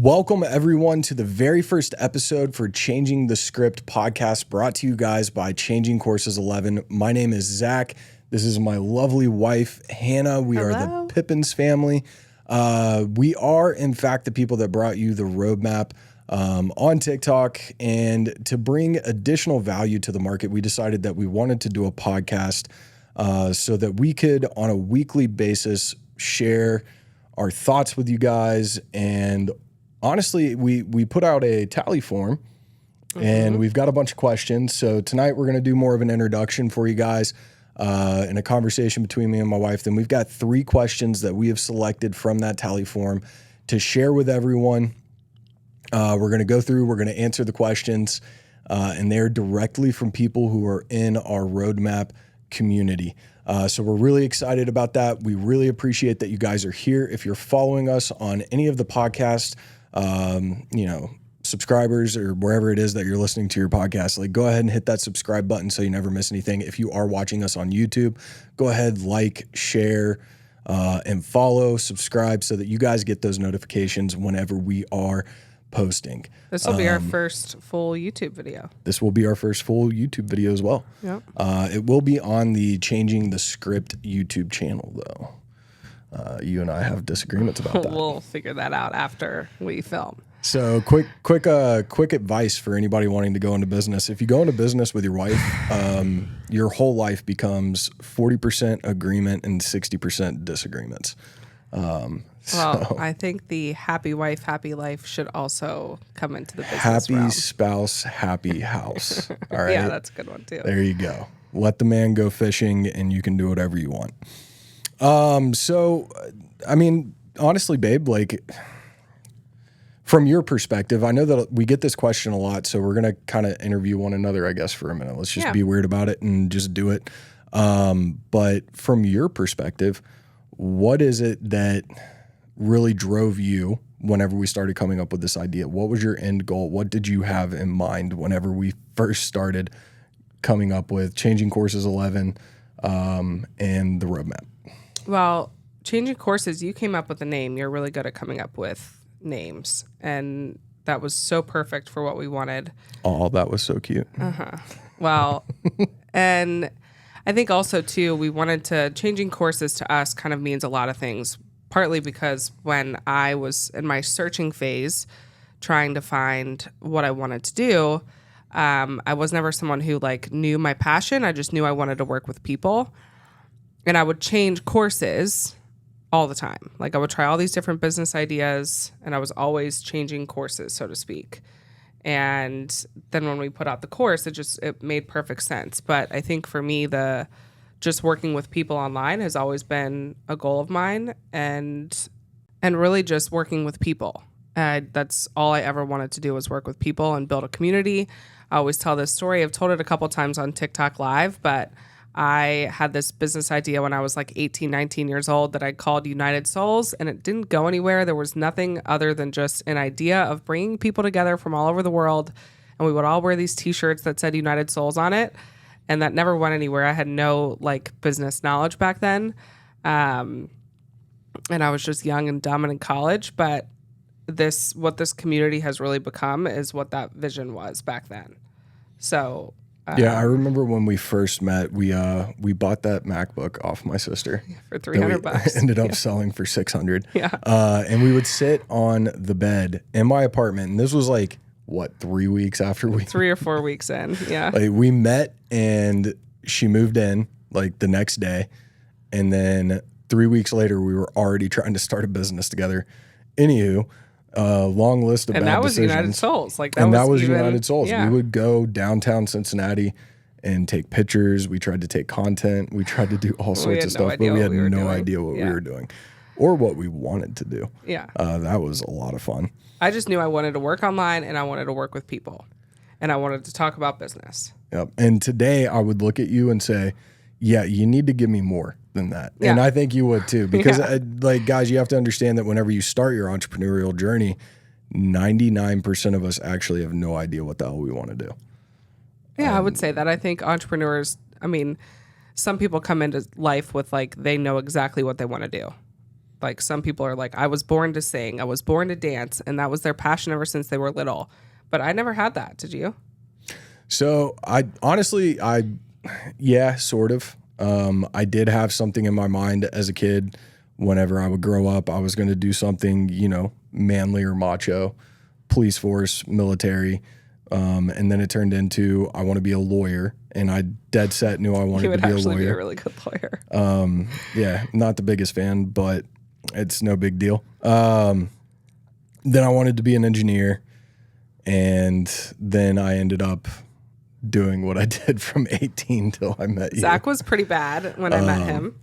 Welcome, everyone, to the very first episode for Changing the Script podcast, brought to you guys by Changing Courses 11. My name is Zach. This is my lovely wife, Hannah. We are the Pippins family. We are, in fact, the people that brought you the roadmap on TikTok. And to bring additional value to the market, we decided that we wanted to do a podcast so that we could, on a weekly basis, share our thoughts with you guys. And honestly, we put out a tally form and we've got a bunch of questions. So tonight we're going to do more of an introduction for you guys and a conversation between me and my wife. Then we've got 3 questions that we have selected from that tally form to share with everyone. We're going to go through, we're going to answer the questions, and they're directly from people who are in our roadmap community. So we're really excited about that. We really appreciate that you guys are here. If you're following us on any of the podcasts, subscribers or wherever it is that you're listening to your podcast, like go ahead and hit that subscribe button so you never miss anything. If you are watching us on YouTube, go ahead, like, share, and follow, subscribe so that you guys get those notifications whenever we are posting. This will be our first full YouTube video. This will be our first full YouTube video as well. Yep. It will be on the Changing the Script YouTube channel, though. You and I have disagreements about that. We'll figure that out after we film. So quick advice for anybody wanting to go into business. If you go into business with your wife, your whole life becomes 40% agreement and 60% disagreements. Well, I think the happy wife, happy life should also come into the business happy realm. Spouse, happy house. All right. Yeah, that's a good one too. There you go. Let the man go fishing and you can do whatever you want. So, I mean, honestly, babe, like from your perspective, I know that we get this question a lot, so we're going to kind of interview one another, I guess, for a minute. Let's just be weird about it and just do it. But from your perspective, what is it that really drove you whenever we started coming up with this idea? What was your end goal? What did you have in mind whenever we first started coming up with Changing Courses 11 and the roadmap? Well, Changing Courses, you came up with a name. You're really good at coming up with names. And that was so perfect for what we wanted. Oh, that was so cute. Well, and I think also, too, we wanted to, Changing Courses to us kind of means a lot of things. Partly because when I was in my searching phase, trying to find what I wanted to do, I was never someone who knew my passion. I just knew I wanted to work with people. And I would change courses all the time. I would try all these different business ideas, and I was always changing courses, so to speak. And then when we put out the course, it made perfect sense. But I think for me, just working with people online has always been a goal of mine, and really just working with people. That's all I ever wanted to do, was work with people and build a community. I always tell this story. I've told it a couple times on TikTok Live, but I had this business idea when I was 18, 19 years old that I called United Souls, and it didn't go anywhere. There was nothing other than just an idea of bringing people together from all over the world, and we would all wear these t-shirts that said United Souls on it, and that never went anywhere. I had no business knowledge back then, and I was just young and dumb and in college, but what this community has really become is what that vision was back then. So yeah, I remember when we first met, we bought that MacBook off my sister for $300. Ended up selling for $600. Yeah, and we would sit on the bed in my apartment, and this was 3 weeks after 3 or 4 weeks in. Yeah, we met, and she moved in the next day, and then 3 weeks later, we were already trying to start a business together. Anywho. Long list of bad decisions. And that was United Souls. That was United Souls. Yeah. We would go downtown Cincinnati and take pictures. We tried to take content. We tried to do all sorts of stuff, but we had no idea what we were doing or what we wanted to do. Yeah. That was a lot of fun. I just knew I wanted to work online, and I wanted to work with people, and I wanted to talk about business. Yep. And today I would look at you and say, yeah, you need to give me more than that. Yeah. And I think you would too, because guys, you have to understand that whenever you start your entrepreneurial journey, 99% of us actually have no idea what the hell we want to do. Yeah, I would say that. I think entrepreneurs, some people come into life with they know exactly what they want to do. Like some people are like, I was born to sing, I was born to dance, and that was their passion ever since they were little. But I never had that. Did you? So I honestly, yeah, sort of. I did have something in my mind as a kid. Whenever I would grow up, I was going to do something, manly or macho, police force, military. And then it turned into, I want to be a lawyer. And I dead set knew I wanted to be a lawyer. You would actually be a really good lawyer. Yeah, not the biggest fan, but it's no big deal. Then I wanted to be an engineer. And then I ended up doing what I did from 18 till I met you. Zach was pretty bad when I met him.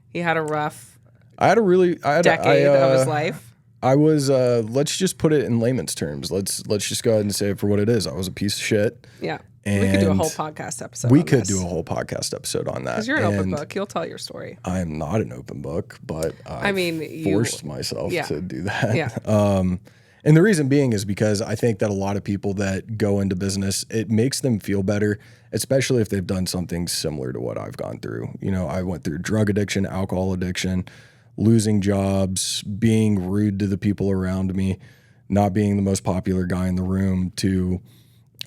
He had a rough decade of his life. I was, let's just put it in layman's terms. Let's just go ahead and say it for what it is. I was a piece of shit. Yeah. We could do a whole podcast episode We could do a whole podcast episode on that. Because you're an open book. You'll tell your story. I am not an open book, but I forced myself to do that. Yeah. And the reason being is because I think that a lot of people that go into business, it makes them feel better, especially if they've done something similar to what I've gone through. I went through drug addiction, alcohol addiction, losing jobs, being rude to the people around me, not being the most popular guy in the room, to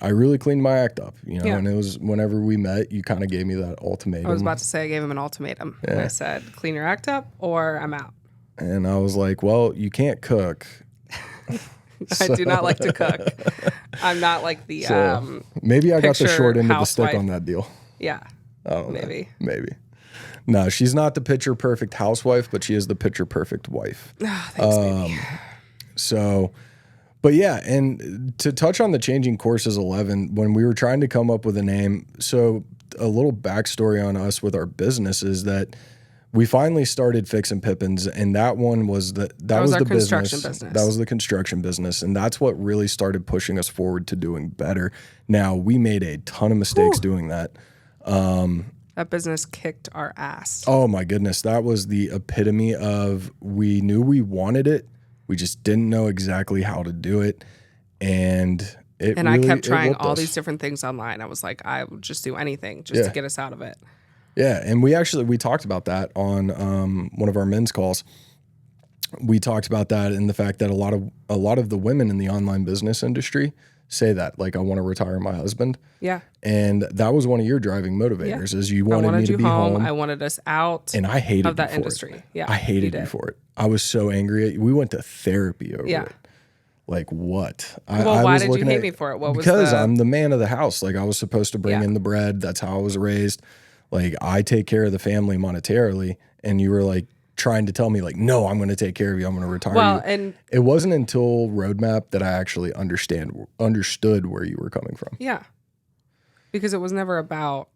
I really cleaned my act up, and it was whenever we met, you kind of gave me that ultimatum. I was about to say I gave him an ultimatum. Yeah. And I said, clean your act up or I'm out. And I was like, well, you can't cook. I do not like to cook. I'm not like the maybe I got the short end of the housewife. stick on that deal. Yeah. I don't know. Maybe. No, she's not the picture perfect housewife, but she is the picture perfect wife. Thanks, baby. But yeah, and to touch on the Changing Courses 11, when we were trying to come up with a name, so a little backstory on us with our business is that we finally started Fixin' Pippins, and that one was that was our the construction business. That was the construction business, and that's what really started pushing us forward to doing better. Now, we made a ton of mistakes doing that. That business kicked our ass. Oh my goodness, that was the epitome of we knew we wanted it, we just didn't know exactly how to do it, and I kept trying all these different things online. I was like, I would just do anything just to get us out of it. Yeah, and we talked about that on one of our men's calls. We talked about that and the fact that a lot of the women in the online business industry say that, like, I want to retire my husband. Yeah. And that was one of your driving motivators, is you wanted me to be home. I wanted us out and I hated of that you industry. For it. Yeah. I hated you for it. I was so angry at you. We went to therapy over it. Like, what? Why did you hate me for it? Because I'm the man of the house. Like, I was supposed to bring in the bread. That's how I was raised. Like, I take care of the family monetarily, and you were like trying to tell me, like, no, I'm going to take care of you. I'm going to retire you. And it wasn't until Roadmap that I actually understood where you were coming from. Yeah. Because it was never about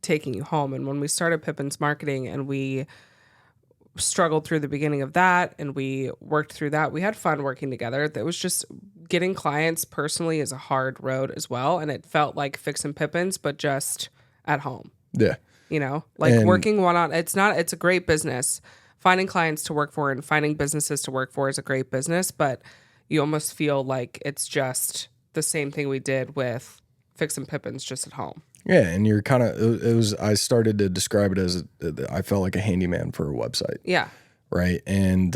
taking you home. And when we started Pippins Marketing and we struggled through the beginning of that and we worked through that, we had fun working together. It was just getting clients personally is a hard road as well. And it felt like Fixin' Pippins, but just at home. Yeah. Working it's a great business. Finding clients to work for and finding businesses to work for is a great business, but you almost feel like it's just the same thing we did with Fixin' Pippins just at home. Yeah, and you're kind of, I started to describe it as, I felt like a handyman for a website. Yeah. Right. And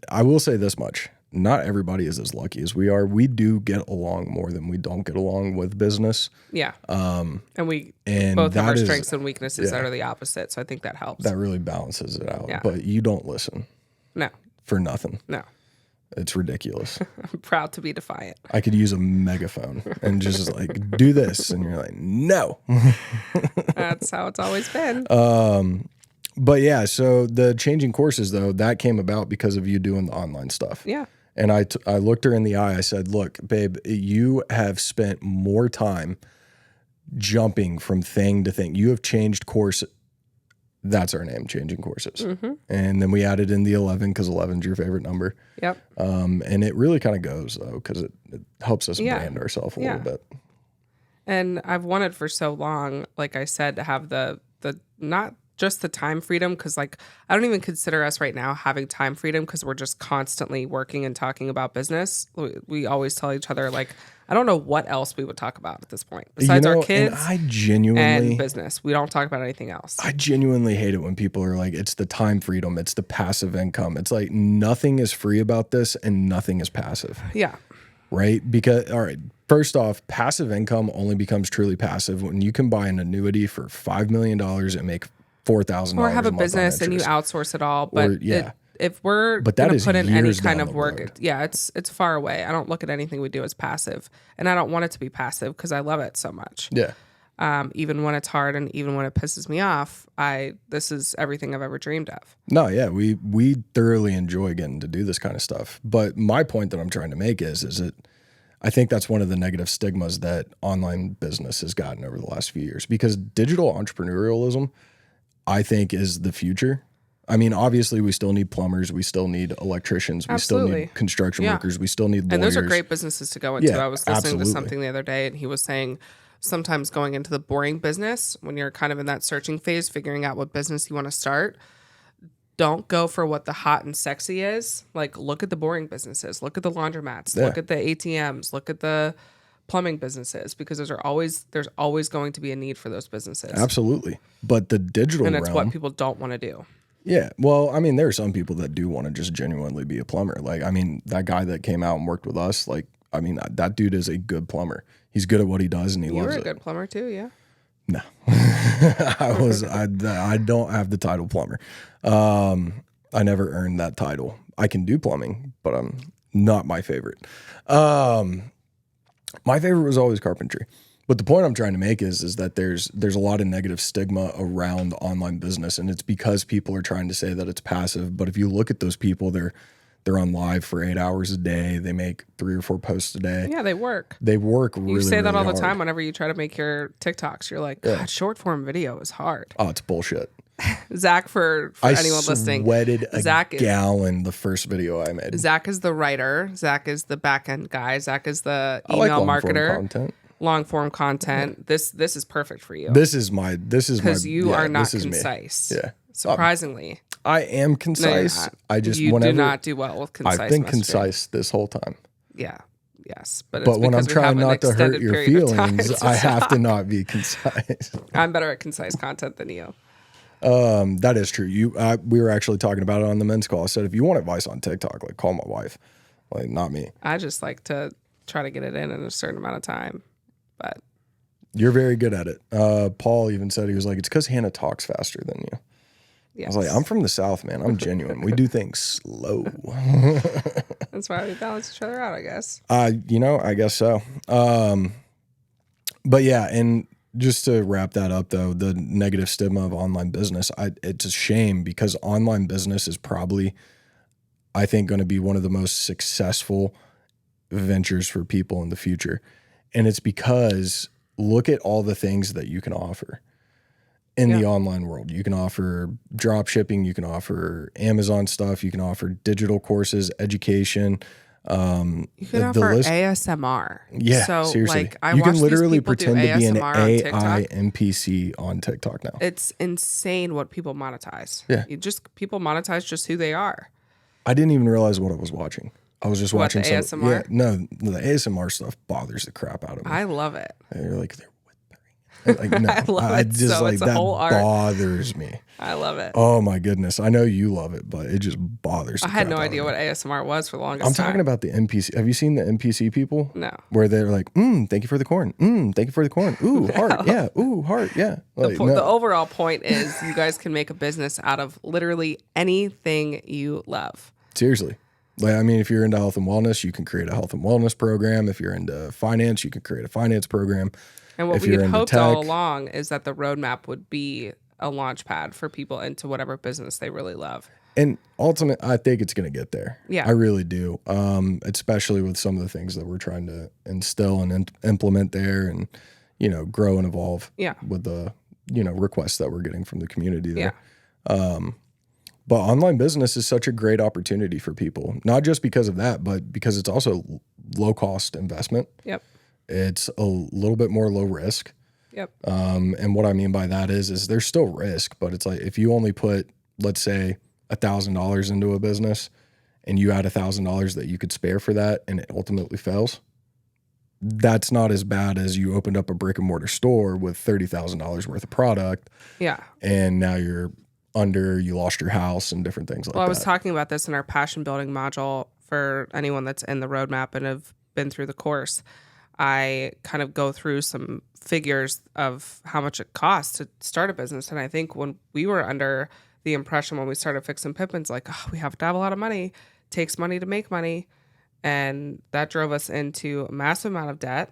I will say this much. Not everybody is as lucky as we are. We do get along more than we don't get along with business. Yeah. And both have our strengths and weaknesses that are the opposite. So I think that helps. That really balances it out. Yeah. But you don't listen. No. For nothing. No. It's ridiculous. I'm proud to be defiant. I could use a megaphone and just like, do this. And you're like, no. That's how it's always been. But yeah, so the Changing Courses, though, that came about because of you doing the online stuff. Yeah. And I looked her in the eye. I said, look, babe, you have spent more time jumping from thing to thing. You have changed course. That's our name, Changing Courses. Mm-hmm. And then we added in the 11 because 11 is your favorite number. Yep. And it really kind of goes, though, because it helps us brand ourselves a little bit. And I've wanted for so long, like I said, to have the not just the time freedom. Cause like, I don't even consider us right now having time freedom because we're just constantly working and talking about business. We always tell each other, like, I don't know what else we would talk about at this point besides our kids and business. We don't talk about anything else. I genuinely hate it when people are like, it's the time freedom, it's the passive income. It's like nothing is free about this and nothing is passive. Yeah. Right? Because, all right, first off, passive income only becomes truly passive when you can buy an annuity for $5 million and make $4,000 or have a business and you outsource it all. But if we're going to put in any kind of work, it's far away. I don't look at anything we do as passive, and I don't want it to be passive because I love it so much. Yeah. Even when it's hard and even when it pisses me off, this is everything I've ever dreamed of. No, yeah, we thoroughly enjoy getting to do this kind of stuff. But my point that I'm trying to make is that I think that's one of the negative stigmas that online business has gotten over the last few years, because digital entrepreneurialism, I think, is the future. I mean, obviously, we still need plumbers. We still need electricians. We still need construction workers. We still need lawyers. And those are great businesses to go into. I was listening to something the other day, and he was saying sometimes going into the boring business, when you're kind of in that searching phase, figuring out what business you want to start, don't go for what the hot and sexy is. Like, look at the boring businesses. Look at the laundromats. Look at the ATMs. Look at the plumbing businesses, because there's always going to be a need for those businesses. Absolutely. But the digital realm, and it's what people don't want to do. Yeah. Well, I mean, there are some people that do want to just genuinely be a plumber. Like, I mean, that guy that came out and worked with us, like, I mean, that dude is a good plumber. He's good at what he does and he loves it. You were a good plumber too, yeah? No. I don't have the title plumber. I never earned that title. I can do plumbing, but I'm not my favorite. My favorite was always carpentry. But the point I'm trying to make is that there's a lot of negative stigma around online business, and it's because people are trying to say that it's passive. But if you look at those people, they're on live for 8 hours a day. They make 3 or 4 posts a day. Yeah, they work. They work really, You say that all really the hard. time whenever you try to make your TikToks. You're like, God, short form video is hard. Oh, it's bullshit. Zach, for anyone listening, I sweated a gallon the first video I made. Zach is the writer. Zach is the back end guy. Zach is the email marketer. Long form content. Yeah. This is perfect for you. This is my because you are not concise. Yeah, surprisingly, I am concise. No, I just you do not do well with concise. I've been messaging. Concise this whole time. Yeah. Yes, but when I'm trying not to hurt your feelings, I have to not be concise. I'm better at concise content than you. That is true. We were actually talking about it on the men's call. I said, if you want advice on TikTok, like, call my wife, like, not me. I just like to try to get it in a certain amount of time. But you're very good at it. Paul even said, he was like, it's because Hannah talks faster than you. Yes. I was like, I'm from the South, man. I'm genuine. We do things slow. That's why we balance each other out, I guess. I guess so. But yeah, and just to wrap that up, though, the negative stigma of online business, it's a shame, because online business is probably, I think, going to be one of the most successful ventures for people in the future. And it's because look at all the things that you can offer in the online world. You can offer drop shipping. You can offer Amazon stuff. You can offer digital courses, education. You can offer ASMR. Yeah, so, seriously. Like, I you can watch literally these people pretend do to be an ASMR AI NPC on TikTok now. It's insane what people monetize. Yeah. People monetize just who they are. I didn't even realize what I was watching. I was just watching the some ASMR? Yeah, no, the ASMR stuff bothers the crap out of me. I love it. And you're like, they're whispering. Like, no, I love it. just so like it's that a whole art. Bothers me. I love it. Oh my goodness. I know you love it, but it just bothers me. I had no idea what ASMR was for the longest time. I'm talking about the NPC. Have you seen the NPC people? No. Where they're like, thank you for the corn. Thank you for the corn. Ooh, no. Heart. Yeah. Ooh, heart. Yeah. Like, the overall point is you guys can make a business out of literally anything you love. Seriously. Like, I mean, if you're into health and wellness, you can create a health and wellness program. If you're into finance, you can create a finance program. And what we had hoped all along is that the roadmap would be a launch pad for people into whatever business they really love. And ultimately, I think it's going to get there. Yeah. I really do. Especially with some of the things that we're trying to instill and implement there, and, grow and evolve with the, requests that we're getting from the community there. Yeah. But online business is such a great opportunity for people, not just because of that, but because it's also low cost investment. Yep. It's a little bit more low risk. Yep. And what I mean by that is there's still risk, but it's like if you only put, let's say, $1,000 into a business and you had $1,000 that you could spare for that and it ultimately fails, that's not as bad as you opened up a brick and mortar store with $30,000 worth of product. Yeah. And now you lost your house and different things like that. Well, I was talking about this in our passion building module for anyone that's in the roadmap and have been through the course. I kind of go through some figures of how much it costs to start a business. And I think when we were under the impression when we started Fixin' Pippins, like, oh, we have to have a lot of money. It takes money to make money. And that drove us into a massive amount of debt.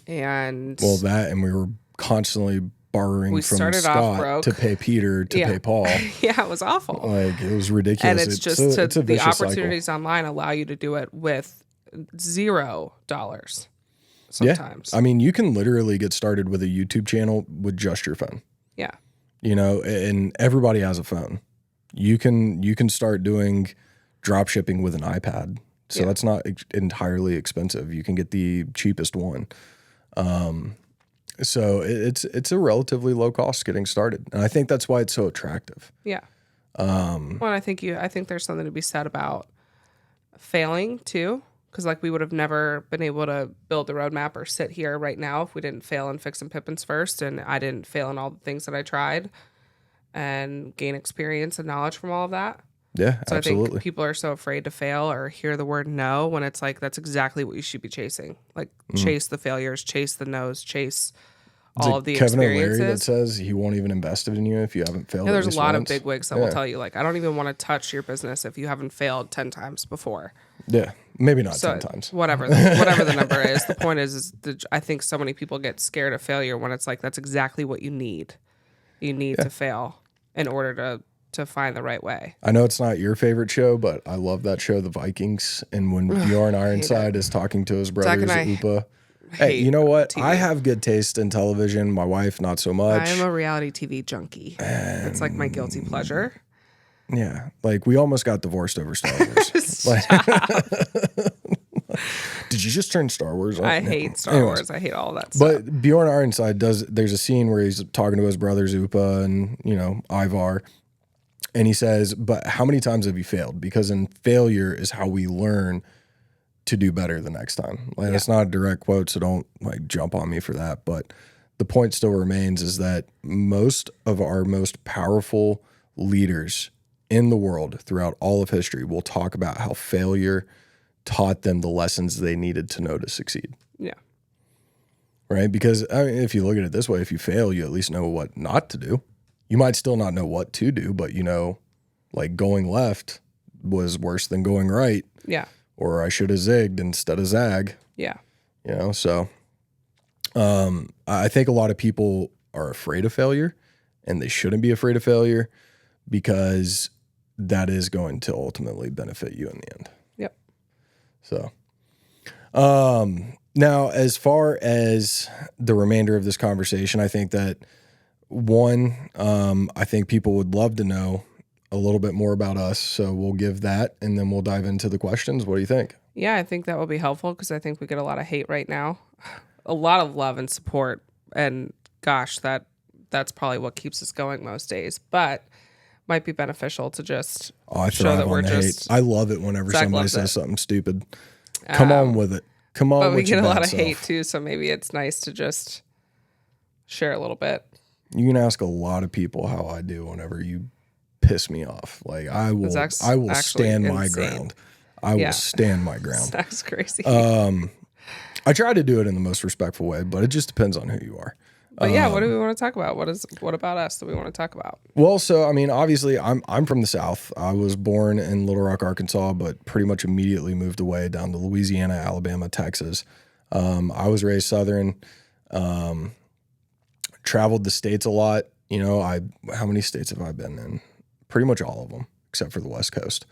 And and we were constantly borrowing from Scott to pay Peter to pay Paul. Yeah, it was awful. Like, it was ridiculous. And it's the opportunities online allow you to do it with $0 sometimes. Yeah. I mean, you can literally get started with a YouTube channel with just your phone. Yeah. And everybody has a phone. You can start doing drop shipping with an iPad. So that's not entirely expensive. You can get the cheapest one. So it's a relatively low cost getting started. And I think that's why it's so attractive. Yeah. Well, I think there's something to be said about failing too. Because like we would have never been able to build the roadmap or sit here right now if we didn't fail in Fixin' Pippins first, and I didn't fail in all the things that I tried and gain experience and knowledge from all of that. Yeah, so absolutely. I think people are so afraid to fail or hear the word no when it's like that's exactly what you should be chasing. Like chase the failures, chase the no's, chase all of the Kevin experiences. O'Leary that says he won't even invest in you if you haven't failed. Yeah, there's a lot of bigwigs that will tell you like I don't even want to touch your business if you haven't failed 10 times before. Yeah, maybe not 10 times. Whatever the number is. The point is I think so many people get scared of failure when it's like that's exactly what you need. You need to fail in order to find the right way. I know it's not your favorite show, but I love that show, The Vikings. And when Bjorn Ironside is talking to his brothers, Upa. Hey, you know what? TV. I have good taste in television. My wife, not so much. I am a reality TV junkie. It's like my guilty pleasure. Yeah. Like, we almost got divorced over Star Wars. Did you just turn Star Wars on? I hate Star Wars. I hate all that stuff. But Bjorn Ironside there's a scene where he's talking to his brothers, Upa and, Ivar. And he says, but how many times have you failed? Because in failure is how we learn to do better the next time. Like, it's not a direct quote, so don't like jump on me for that. But the point still remains is that most of our most powerful leaders in the world throughout all of history will talk about how failure taught them the lessons they needed to know to succeed. Yeah. Right? Because if you look at it this way, if you fail, you at least know what not to do. You might still not know what to do, but like going left was worse than going right. Yeah. Or I should have zigged instead of zag. Yeah. So I think a lot of people are afraid of failure, and they shouldn't be afraid of failure because that is going to ultimately benefit you in the end. Yep. So now, as far as the remainder of this conversation, I think that I think people would love to know a little bit more about us. So we'll give that, and then we'll dive into the questions. What do you think? Yeah, I think that will be helpful because I think we get a lot of hate right now, a lot of love and support. And gosh, that's probably what keeps us going most days, but might be beneficial to just show that we're just. Hate. I love it whenever somebody says something stupid. Come on with it. Come on. But we get a lot of hate too. So maybe it's nice to just share a little bit. You can ask a lot of people how I do whenever you piss me off. Like I will stand my ground. I will stand my ground. That's crazy. I try to do it in the most respectful way, but it just depends on who you are. But what do we want to talk about? What about us that we want to talk about? Well, so I mean, obviously, I'm from the South. I was born in Little Rock, Arkansas, but pretty much immediately moved away down to Louisiana, Alabama, Texas. I was raised Southern. Traveled the states a lot. How many states have I been in? Pretty much all of them, except for the West Coast.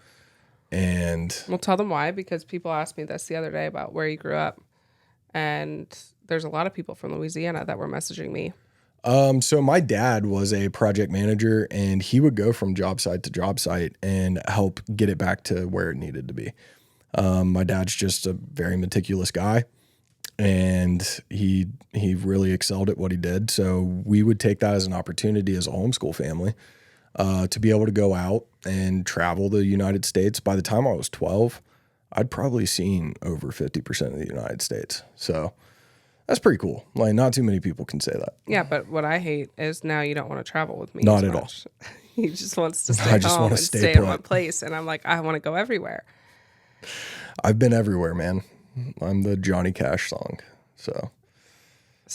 And we'll tell them why, because people asked me this the other day about where you grew up. And there's a lot of people from Louisiana that were messaging me. So my dad was a project manager, and he would go from job site to job site and help get it back to where it needed to be. My dad's just a very meticulous guy. and he really excelled at what he did. So we would take that as an opportunity as a homeschool family to be able to go out and travel the United States. By the time I was 12, I'd probably seen over 50% of the United States. So that's pretty cool. Like, not too many people can say that. Yeah, but what I hate is now you don't want to travel with me. Not at all. He just wants to stay home and stay in one place. And I'm like, I want to go everywhere. I've been everywhere, man. I'm the Johnny Cash song. So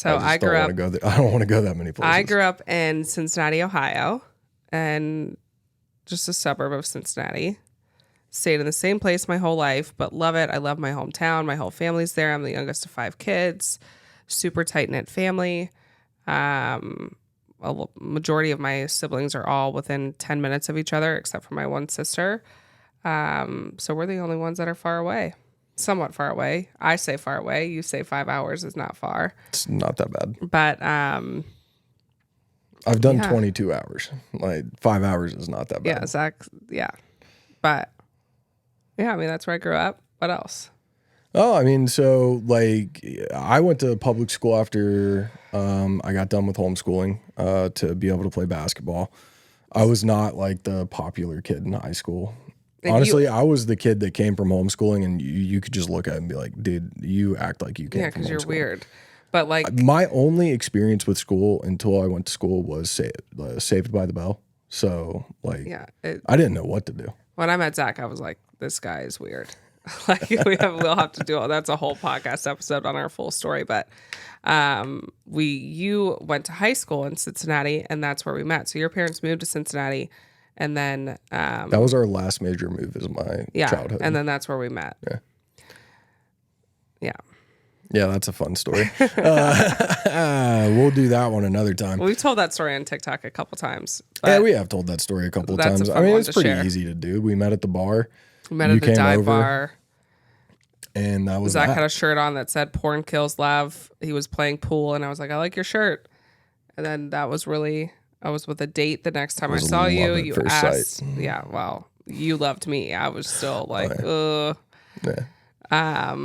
I grew up. I don't want to go that many places. I grew up in Cincinnati, Ohio, and just a suburb of Cincinnati. Stayed in the same place my whole life, but love it. I love my hometown. My whole family's there. I'm the youngest of 5 kids. Super tight-knit family. A majority of my siblings are all within 10 minutes of each other, except for my one sister. So we're the only ones that are far away. Somewhat far away. I say far away. You say 5 hours is not far. It's not that bad. But I've done 22 hours. Like 5 hours is not that bad. Yeah, Zach. Yeah. But yeah, I mean, that's where I grew up. What else? Oh, I mean, so like I went to public school after I got done with homeschooling to be able to play basketball. I was not like the popular kid in high school. And honestly, I was the kid that came from homeschooling, and you could just look at it and be like, dude, you act like you came from homeschooling. Yeah, because you're weird. But like my only experience with school until I went to school was Saved by the Bell. So like, I didn't know what to do. When I met Zach, I was like, this guy is weird. Like we'll have to do that's a whole podcast episode on our full story. But you went to high school in Cincinnati, and that's where we met. So your parents moved to Cincinnati. And then that was our last major move as my childhood. And then that's where we met. Yeah, that's a fun story. We'll do that one another time. We've told that story on TikTok a couple times. Yeah, we have told that story a couple of times. I mean, it's pretty easy to do. We met at the bar. We met at the dive bar. And that was Zach had a shirt on that said "Porn Kills Love." He was playing pool, and I was like, "I like your shirt." And then that was really. I was with a date the next time I saw you. You asked, yeah, well, you loved me. I was still like, ugh. Yeah.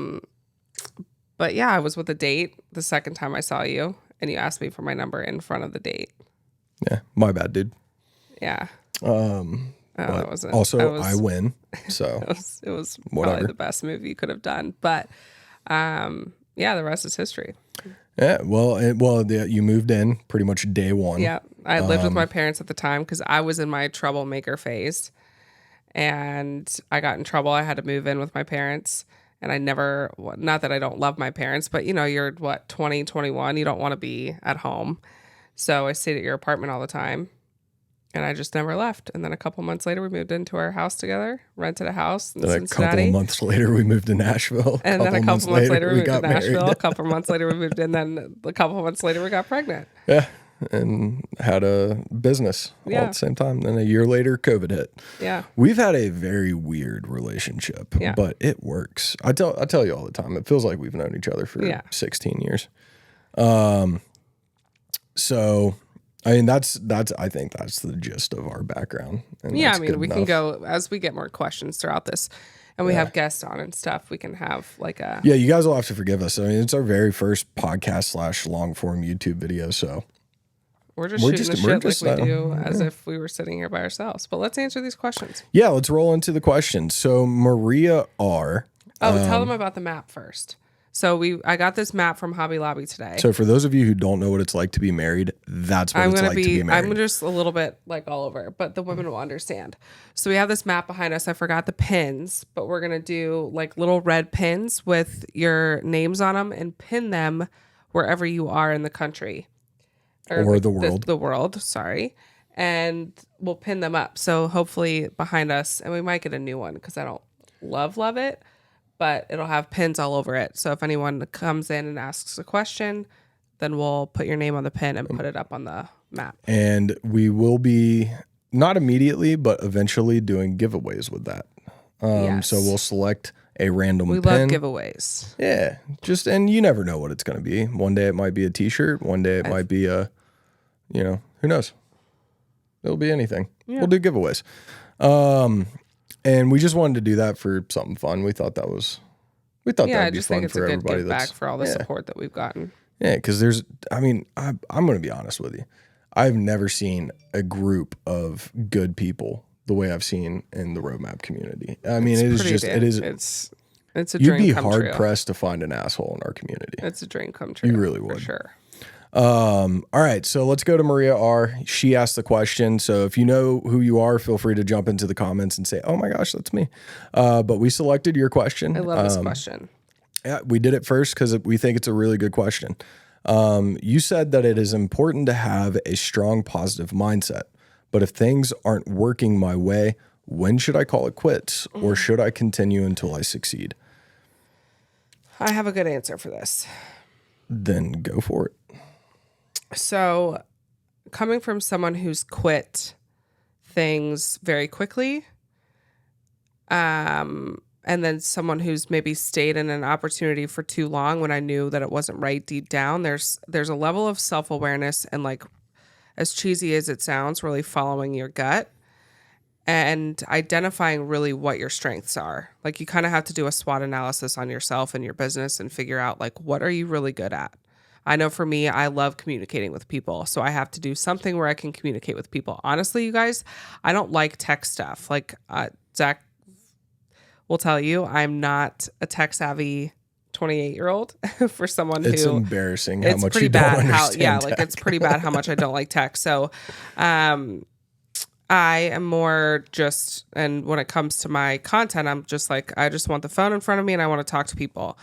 But yeah, I was with a date the second time I saw you, and you asked me for my number in front of the date. Yeah, my bad, dude. Yeah. That wasn't. Also, I win. So it was probably the best move you could have done. But yeah, the rest is history. Yeah, you moved in pretty much day one. Yeah, I lived with my parents at the time because I was in my troublemaker phase, and I got in trouble. I had to move in with my parents, and not that I don't love my parents, but you're 20, 21, you don't want to be at home. So I stayed at your apartment all the time, and I just never left. And then a couple months later, we moved into our house together, rented a house in Cincinnati. A couple of months later, we moved to Nashville. And then a couple months later, we moved to Nashville. A couple months later, we moved in. Then a couple of months later, we got pregnant. Yeah. And had a business all at the same time. Then a year later, COVID hit. Yeah. We've had a very weird relationship, but it works. I tell you all the time, it feels like we've known each other for 16 years. So... I mean, I think that's the gist of our background. And I mean, we can go as we get more questions throughout this and we have guests on and stuff. We can have like a. Yeah, you guys will have to forgive us. I mean, it's our very first podcast / long form YouTube video. So we're just shooting the shit like we do as if we were sitting here by ourselves. But let's answer these questions. Yeah, let's roll into the questions. So Maria R. Tell them about the map first. So I got this map from Hobby Lobby today. So for those of you who don't know what it's like to be married, that's what it's like to be married. I'm just a little bit like all over, but the women will understand. So we have this map behind us. I forgot the pins, but we're going to do like little red pins with your names on them and pin them wherever you are in the country. Or the world. The world, sorry. And we'll pin them up. So hopefully behind us, and we might get a new one because I don't love it. But it'll have pins all over it. So if anyone comes in and asks a question, then we'll put your name on the pin and put it up on the map. And we will be, not immediately, but eventually doing giveaways with that. So we'll select a random pin. We love giveaways. Yeah. And you never know what it's going to be. One day it might be a t-shirt. One day it might be a, who knows? It'll be anything. Yeah. We'll do giveaways. And we just wanted to do that for something fun. We thought that was We thought Yeah, I that'd be just think fun it's a for good everybody. give back for all the support that we've gotten. Yeah, because I'm going to be honest with you. I've never seen a group of good people the way I've seen in the roadmap community. I mean, It's a you'd dream be come hard true. pressed to find an asshole in our community. It's a dream come true. You really would. For sure. All right, so let's go to Maria R. She asked the question. So if you know who you are, feel free to jump into the comments and say, "Oh my gosh, that's me." But we selected your question. I love this question. Yeah, we did it first because we think it's a really good question. You said that it is important to have a strong positive mindset, but if things aren't working my way, when should I call it quits, or should I continue until I succeed? I have a good answer for this. Then go for it. So, coming from someone who's quit things very quickly, and then someone who's maybe stayed in an opportunity for too long when I knew that it wasn't right deep down, there's a level of self-awareness and, like, as cheesy as it sounds, really following your gut and identifying really what your strengths are. Like, you kind of have to do a SWOT analysis on yourself and your business and figure out, like, what are you really good at? I know for me, I love communicating with people. So I have to do something where I can communicate with people. Honestly, you guys, I don't like tech stuff. Like Zach will tell you, I'm not a tech savvy 28-year-old for someone it's who embarrassing how it's much pretty you don't bad understand how, yeah, tech. like it's pretty bad how much I don't like tech. So I am more just, and when it comes to my content, I'm just like, I just want the phone in front of me and I want to talk to people.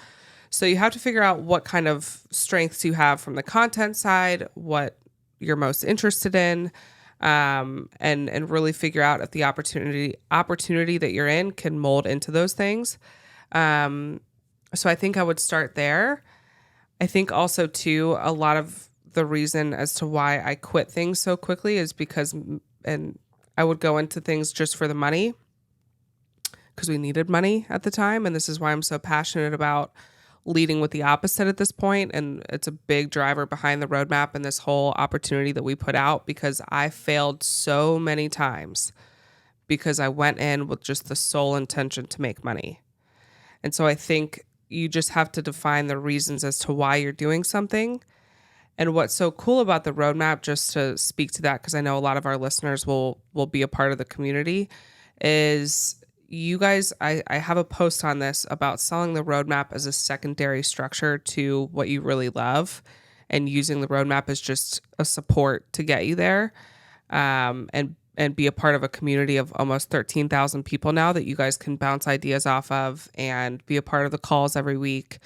So you have to figure out what kind of strengths you have from the content side, what you're most interested in, and really figure out if the opportunity that you're in can mold into those things. So I think I would start there. I think also too, a lot of the reason as to why I quit things so quickly is because, and I would go into things just for the money because we needed money at the time. And this is why I'm so passionate about leading with the opposite at this point. And it's a big driver behind the roadmap and this whole opportunity that we put out, because I failed so many times because I went in with just the sole intention to make money. And so I think you just have to define the reasons as to why you're doing something. And what's so cool about the roadmap, just to speak to that, because I know a lot of our listeners will be a part of the community, is you guys, I have a post on this about selling the roadmap as a secondary structure to what you really love, and using the roadmap as just a support to get you there, and be a part of a community of almost 13,000 people now that you guys can bounce ideas off of and be a part of the calls every week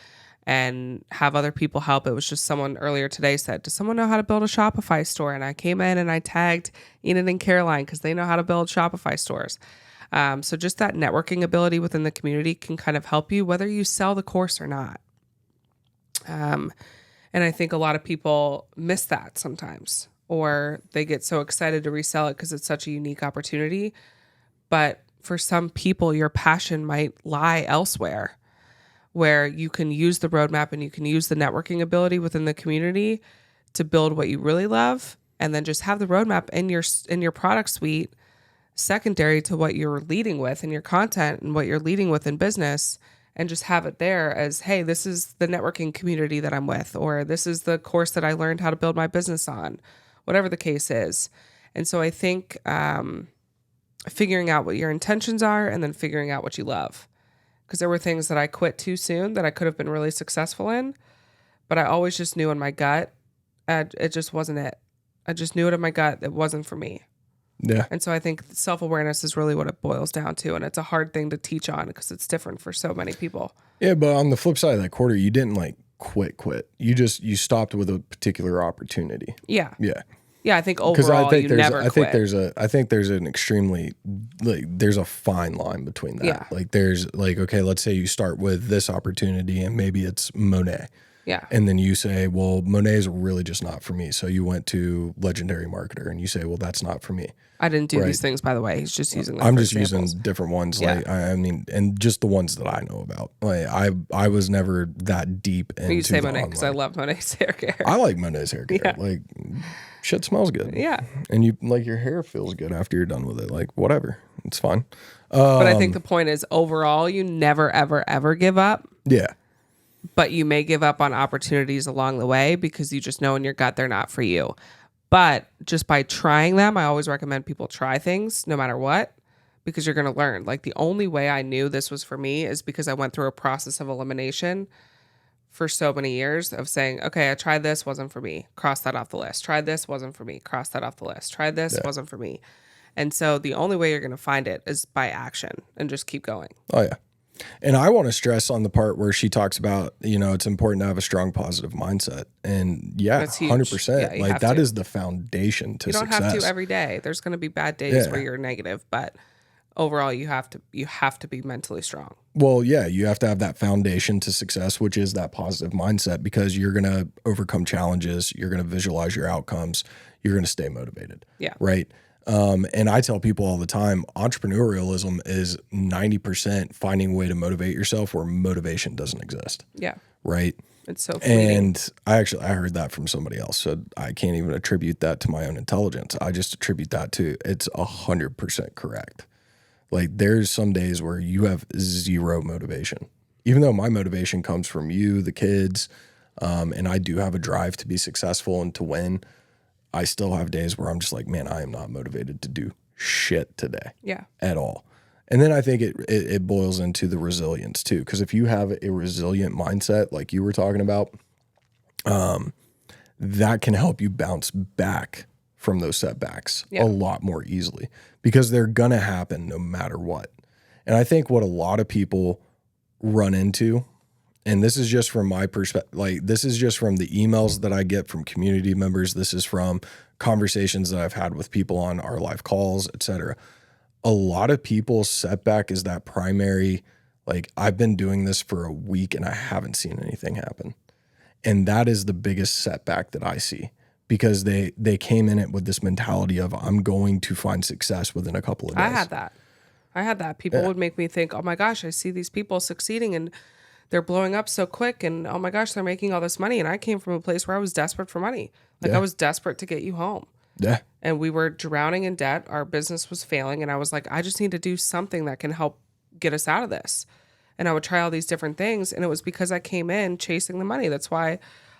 and have other people help. It was just someone earlier today said, does someone know how to build a Shopify store? And I came in and I tagged Enid and Caroline because they know how to build Shopify stores. So just that networking ability within the community can kind of help you whether you sell the course or not. And I think a lot of people miss that sometimes, or they get so excited to resell it because it's such a unique opportunity. But for some people, your passion might lie elsewhere, where you can use the roadmap and you can use the networking ability within the community to build what you really love, and then just have the roadmap in your product suite secondary to what you're leading with in your content and what you're leading with in business, and just have it there as, hey, this is the networking community that I'm with, or this is the course that I learned how to build my business on, whatever the case is. And so I think figuring out what your intentions are and then figuring out what you love. Because there were things that I quit too soon that I could have been really successful in, but I always just knew in my gut, it just wasn't it. I just knew it in my gut. It wasn't for me. Yeah. And so I think self-awareness is really what it boils down to. And it's a hard thing to teach on because it's different for so many people. Yeah, but on the flip side of that quarter, you didn't like quit. You stopped with a particular opportunity. Yeah. Yeah. Yeah, I think overall you never quit. I think there's an extremely, like, there's a fine line between that. Yeah. Like there's like, okay, let's say you start with this opportunity and maybe it's Monet. Yeah. And then you say, well, Monet is really just not for me. So you went to Legendary Marketer and you say, well, that's not for me. I didn't do these things, by the way. He's just using them. I'm just using different ones. Yeah. Like, I mean, and just the ones that I know about. Like I was never that deep into You say Monet because I love Monet's hair care. I like Monet's hair care. Yeah. Like, shit smells good. Yeah. And you like your hair feels good after you're done with it. Like, whatever. It's fine. But I think the point is overall, you never, ever, ever give up. Yeah. But you may give up on opportunities along the way because you just know in your gut they're not for you. But just by trying them, I always recommend people try things no matter what, because you're going to learn. Like, the only way I knew this was for me is because I went through a process of elimination for so many years of saying, okay, I tried this, wasn't for me. Cross that off the list. Tried this, wasn't for me. Cross that off the list. Tried this, wasn't for me. And so the only way you're going to find it is by action, and just keep going. Oh, yeah. And I want to stress on the part where she talks about, it's important to have a strong positive mindset. And That's huge. 100%. Yeah, like, that is the foundation to success. You don't have to every day. There's going to be bad days where you're negative, but overall you have to be mentally strong. Well, yeah, you have to have that foundation to success, which is that positive mindset, because you're going to overcome challenges. You're going to visualize your outcomes. You're going to stay motivated. Yeah. Right. And I tell people all the time, entrepreneurialism is 90% finding a way to motivate yourself where motivation doesn't exist. Yeah. Right. It's so fleeting. And I heard that from somebody else. So I can't even attribute that to my own intelligence. I just attribute that to it's 100% correct. Like, there's some days where you have zero motivation, even though my motivation comes from you, the kids, and I do have a drive to be successful and to win. I still have days where I'm just like, man, I am not motivated to do shit today. Yeah. At all. And then I think it boils into the resilience too. Because if you have a resilient mindset, like you were talking about, that can help you bounce back from those setbacks a lot more easily, because they're going to happen no matter what. And I think what a lot of people run into, and this is just from my perspective, like, this is just from the emails that I get from community members. This is from conversations that I've had with people on our live calls, et cetera. A lot of people's setback is that primary, like, I've been doing this for a week and I haven't seen anything happen. And that is the biggest setback that I see, because they came in it with this mentality of, I'm going to find success within a couple of days. I had that. People would make me think, oh my gosh, I see these people succeeding and they're blowing up so quick, and oh my gosh, they're making all this money. And I came from a place where I was desperate for money. Like, I was desperate to get you home. Yeah. And we were drowning in debt. Our business was failing. And I was like, I just need to do something that can help get us out of this. And I would try all these different things. And it was because I came in chasing the money. That's why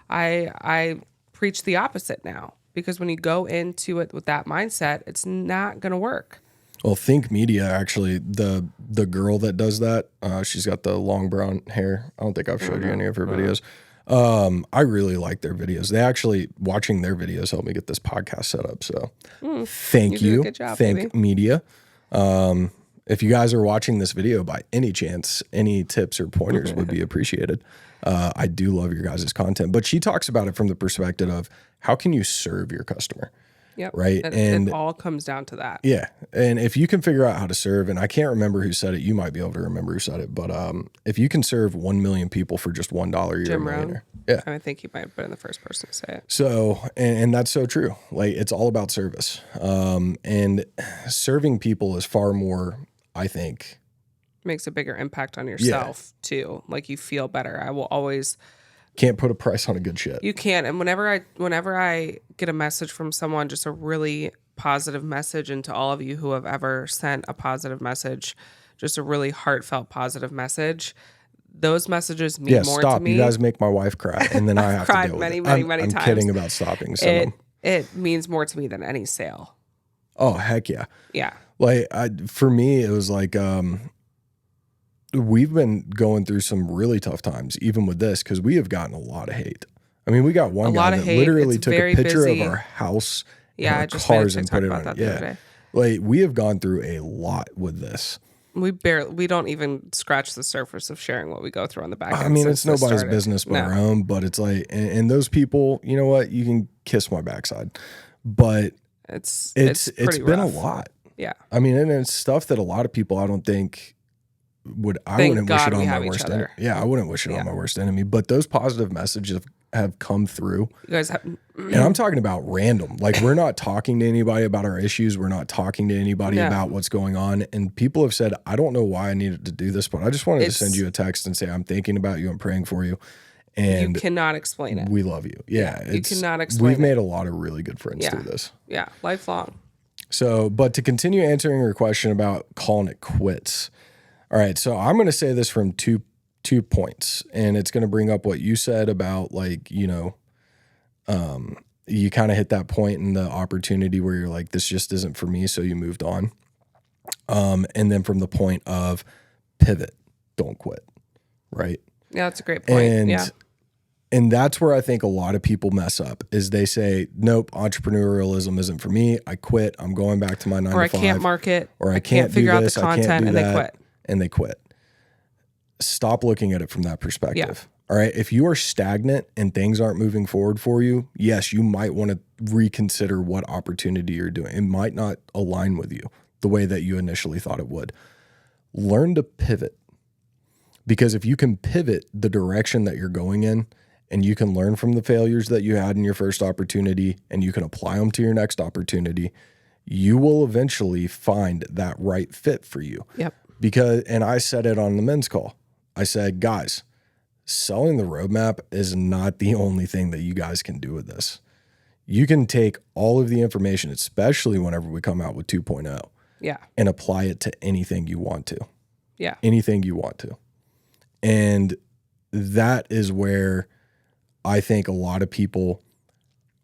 I preach the opposite now. Because when you go into it with that mindset, it's not going to work. Well, Think Media, actually, the girl that does that, she's got the long brown hair. I don't think I've showed you any of her videos. I really like their videos. They actually, watching their videos helped me get this podcast set up. So thank you. Good job, Think baby. Media. If you guys are watching this video by any chance, any tips or pointers would be appreciated. I do love your guys' content, but she talks about it from the perspective of, how can you serve your customer? Yep. Right. And it all comes down to that. Yeah. And if you can figure out how to serve, and I can't remember who said it, you might be able to remember who said it, but if you can serve 1 million people for just $1, you're a millionaire. Yeah. I think you might have been the first person to say it. So, and that's so true. Like, it's all about service. And serving people is far more, I think, makes a bigger impact on yourself too. Like, you feel better. I will always... Can't put a price on a good shit. You can't. And whenever I get a message from someone, just a really positive message, and to all of you who have ever sent a positive message, just a really heartfelt positive message, those messages mean more to me. You guys make my wife cry, and then I have to deal with many it. many I'm times. kidding about stopping. So it means more to me than any sale. Oh, heck yeah. Yeah. Like, for me, it was like, we've been going through some really tough times, even with this, because we have gotten a lot of hate. I mean, we got one guy that literally took a picture of our house and our cars and put it on. Yeah. Like, we have gone through a lot with this. We don't even scratch the surface of sharing what we go through on the back end. I mean, it's nobody's business but our own, but it's like, and those people, you know what? You can kiss my backside, but it's been a lot. Yeah. I mean, and it's stuff that a lot of people, I don't think, I wouldn't wish it on my worst enemy. Yeah, I wouldn't wish it on my worst enemy. But those positive messages have come through. You guys have, and I'm talking about random. Like, we're not talking to anybody about our issues. We're not talking to anybody about what's going on. And people have said, I don't know why I needed to do this, but I just wanted to send you a text and say, I'm thinking about you. I'm praying for you. And you cannot explain it. We love you. Yeah. You cannot explain it. We've made a lot of really good friends through this. Yeah. Lifelong. So, but to continue answering your question about calling it quits. All right, so I'm going to say this from two 2 points, and it's going to bring up what you said about like, you kind of hit that point in the opportunity where you're like, this just isn't for me. So you moved on. And then from the point of pivot, don't quit. Right. Yeah. That's a great point. And that's where I think a lot of people mess up is they say, nope, entrepreneurialism isn't for me. I quit. I'm going back to my 9 to 5. Or I can't market. Or I can't figure out this, the content, and they quit. And they quit. Stop looking at it from that perspective. Yeah. All right. If you are stagnant and things aren't moving forward for you, yes, you might want to reconsider what opportunity you're doing. It might not align with you the way that you initially thought it would. Learn to pivot. Because if you can pivot the direction that you're going in, and you can learn from the failures that you had in your first opportunity and you can apply them to your next opportunity, you will eventually find that right fit for you. Yep. And I said it on the men's call. I said, guys, selling the roadmap is not the only thing that you guys can do with this. You can take all of the information, especially whenever we come out with 2.0, and apply it to anything you want to. Yeah. Anything you want to. And that is where I think a lot of people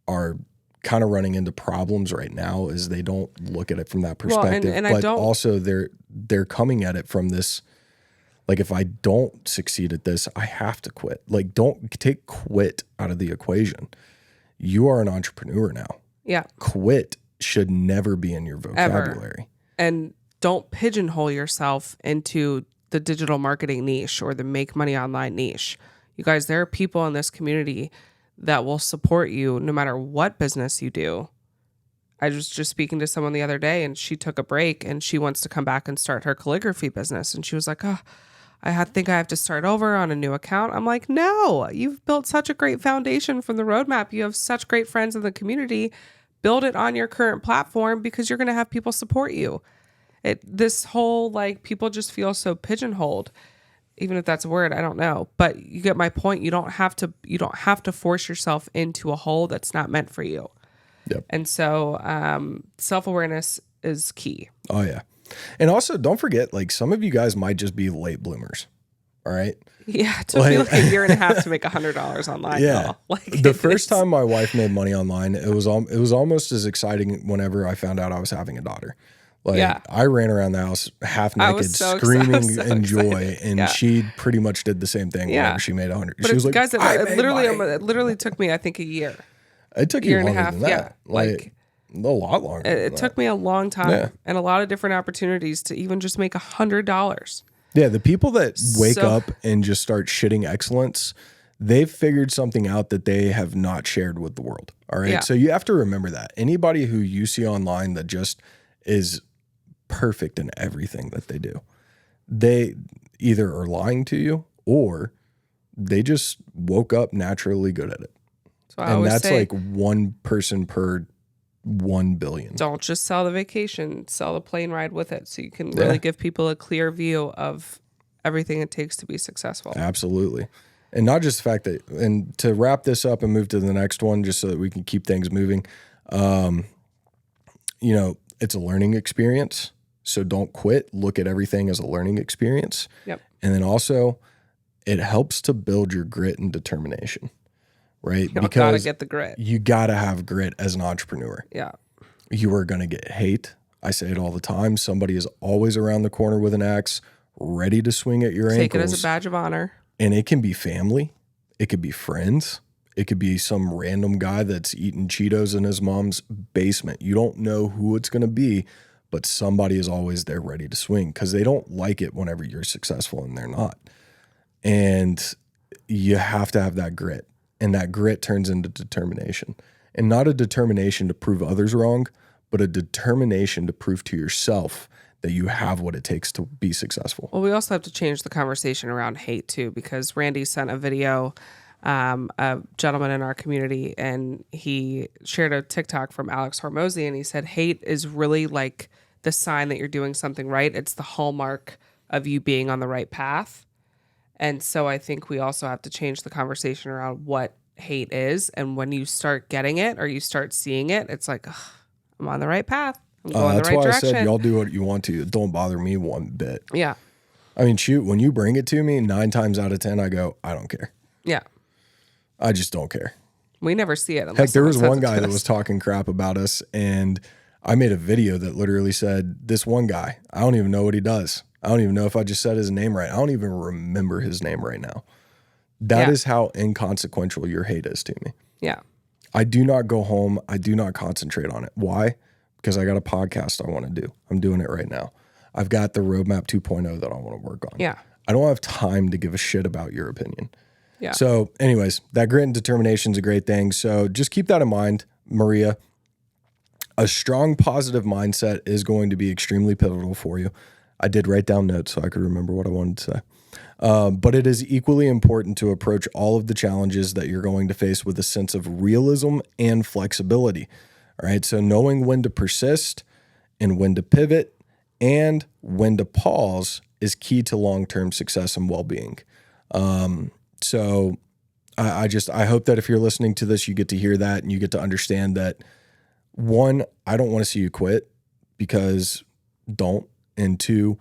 are kind of running into problems right now is they don't look at it from that perspective. But also they're coming at it from this, like, if I don't succeed at this, I have to quit. Like, don't take quit out of the equation. You are an entrepreneur now. Yeah. Quit should never be in your vocabulary. Ever. And don't pigeonhole yourself into the digital marketing niche or the make money online niche. You guys, there are people in this community that will support you no matter what business you do. I was just speaking to someone the other day and she took a break and she wants to come back and start her calligraphy business. And she was like, I think I have to start over on a new account. I'm like, no, you've built such a great foundation from the roadmap. You have such great friends in the community. Build it on your current platform because you're going to have people support you. This whole, like, people just feel so pigeonholed. Even if that's a word, I don't know. But you get my point. You don't have to force yourself into a hole that's not meant for you. Yep. And so self-awareness is key. Oh, yeah. And also, don't forget, like, some of you guys might just be late bloomers. All right? Yeah, it took me like a year and a half to make $100 online. Yeah. Like, the first time my wife made money online, it was almost as exciting whenever I found out I was having a daughter. Like, I ran around the house half naked, screaming in joy, and she pretty much did the same thing whenever she made 100. But she was like, guys, it literally took me, I think, a year. It took you a year longer and a half. than that. Like a lot longer. It took me a long time and a lot of different opportunities to even just make $100. Yeah, the people that wake up and just start shitting excellence, they've figured something out that they have not shared with the world. All right. Yeah. So you have to remember that. Anybody who you see online that just is perfect in everything that they do, they either are lying to you or they just woke up naturally good at it. And that's like one person per 1 billion. Don't just sell the vacation, sell the plane ride with it so you can really give people a clear view of everything it takes to be successful. Absolutely. And not just the fact that, and to wrap this up and move to the next one, just so that we can keep things moving, it's a learning experience. So don't quit. Look at everything as a learning experience. Yep. And then also, it helps to build your grit and determination, right? You gotta get the grit. You gotta have grit as an entrepreneur. Yeah. You are gonna get hate. I say it all the time. Somebody is always around the corner with an axe, ready to swing at your ankles. Take it as a badge of honor. And it can be family. It could be friends. It could be some random guy that's eating Cheetos in his mom's basement. You don't know who it's going to be, but somebody is always there ready to swing because they don't like it whenever you're successful and they're not. And you have to have that grit. And that grit turns into determination. And not a determination to prove others wrong, but a determination to prove to yourself that you have what it takes to be successful. Well, we also have to change the conversation around hate too, because Randy sent a video, a gentleman in our community, and he shared a TikTok from Alex Hormozy, and he said hate is really like the sign that you're doing something right. It's the hallmark of you being on the right path. And so I think we also have to change the conversation around what hate is. And when you start getting it or you start seeing it, it's like, I'm on the right path. I'm going the right direction. That's why I said y'all do what you want to. Don't bother me one bit. Yeah. I mean, shoot, when you bring it to me, 9 times out of 10, I go, I don't care. Yeah. I just don't care. We never see it. Heck, there was one guy that was talking crap about us, and I made a video that literally said, this one guy, I don't even know what he does. I don't even know if I just said his name right. I don't even remember his name right now. That is how inconsequential your hate is to me. Yeah. I do not go home. I do not concentrate on it. Why? Because I got a podcast I want to do. I'm doing it right now. I've got the roadmap 2.0 that I want to work on. Yeah. I don't have time to give a shit about your opinion. Yeah. So anyways, that grit and determination is a great thing. So just keep that in mind, Maria. A strong positive mindset is going to be extremely pivotal for you. I did write down notes so I could remember what I wanted to say. But it is equally important to approach all of the challenges that you're going to face with a sense of realism and flexibility. All right. So knowing when to persist and when to pivot and when to pause is key to long-term success and well-being. So I hope that if you're listening to this, you get to hear that and you get to understand that, one, I don't want to see you quit, because don't. And two,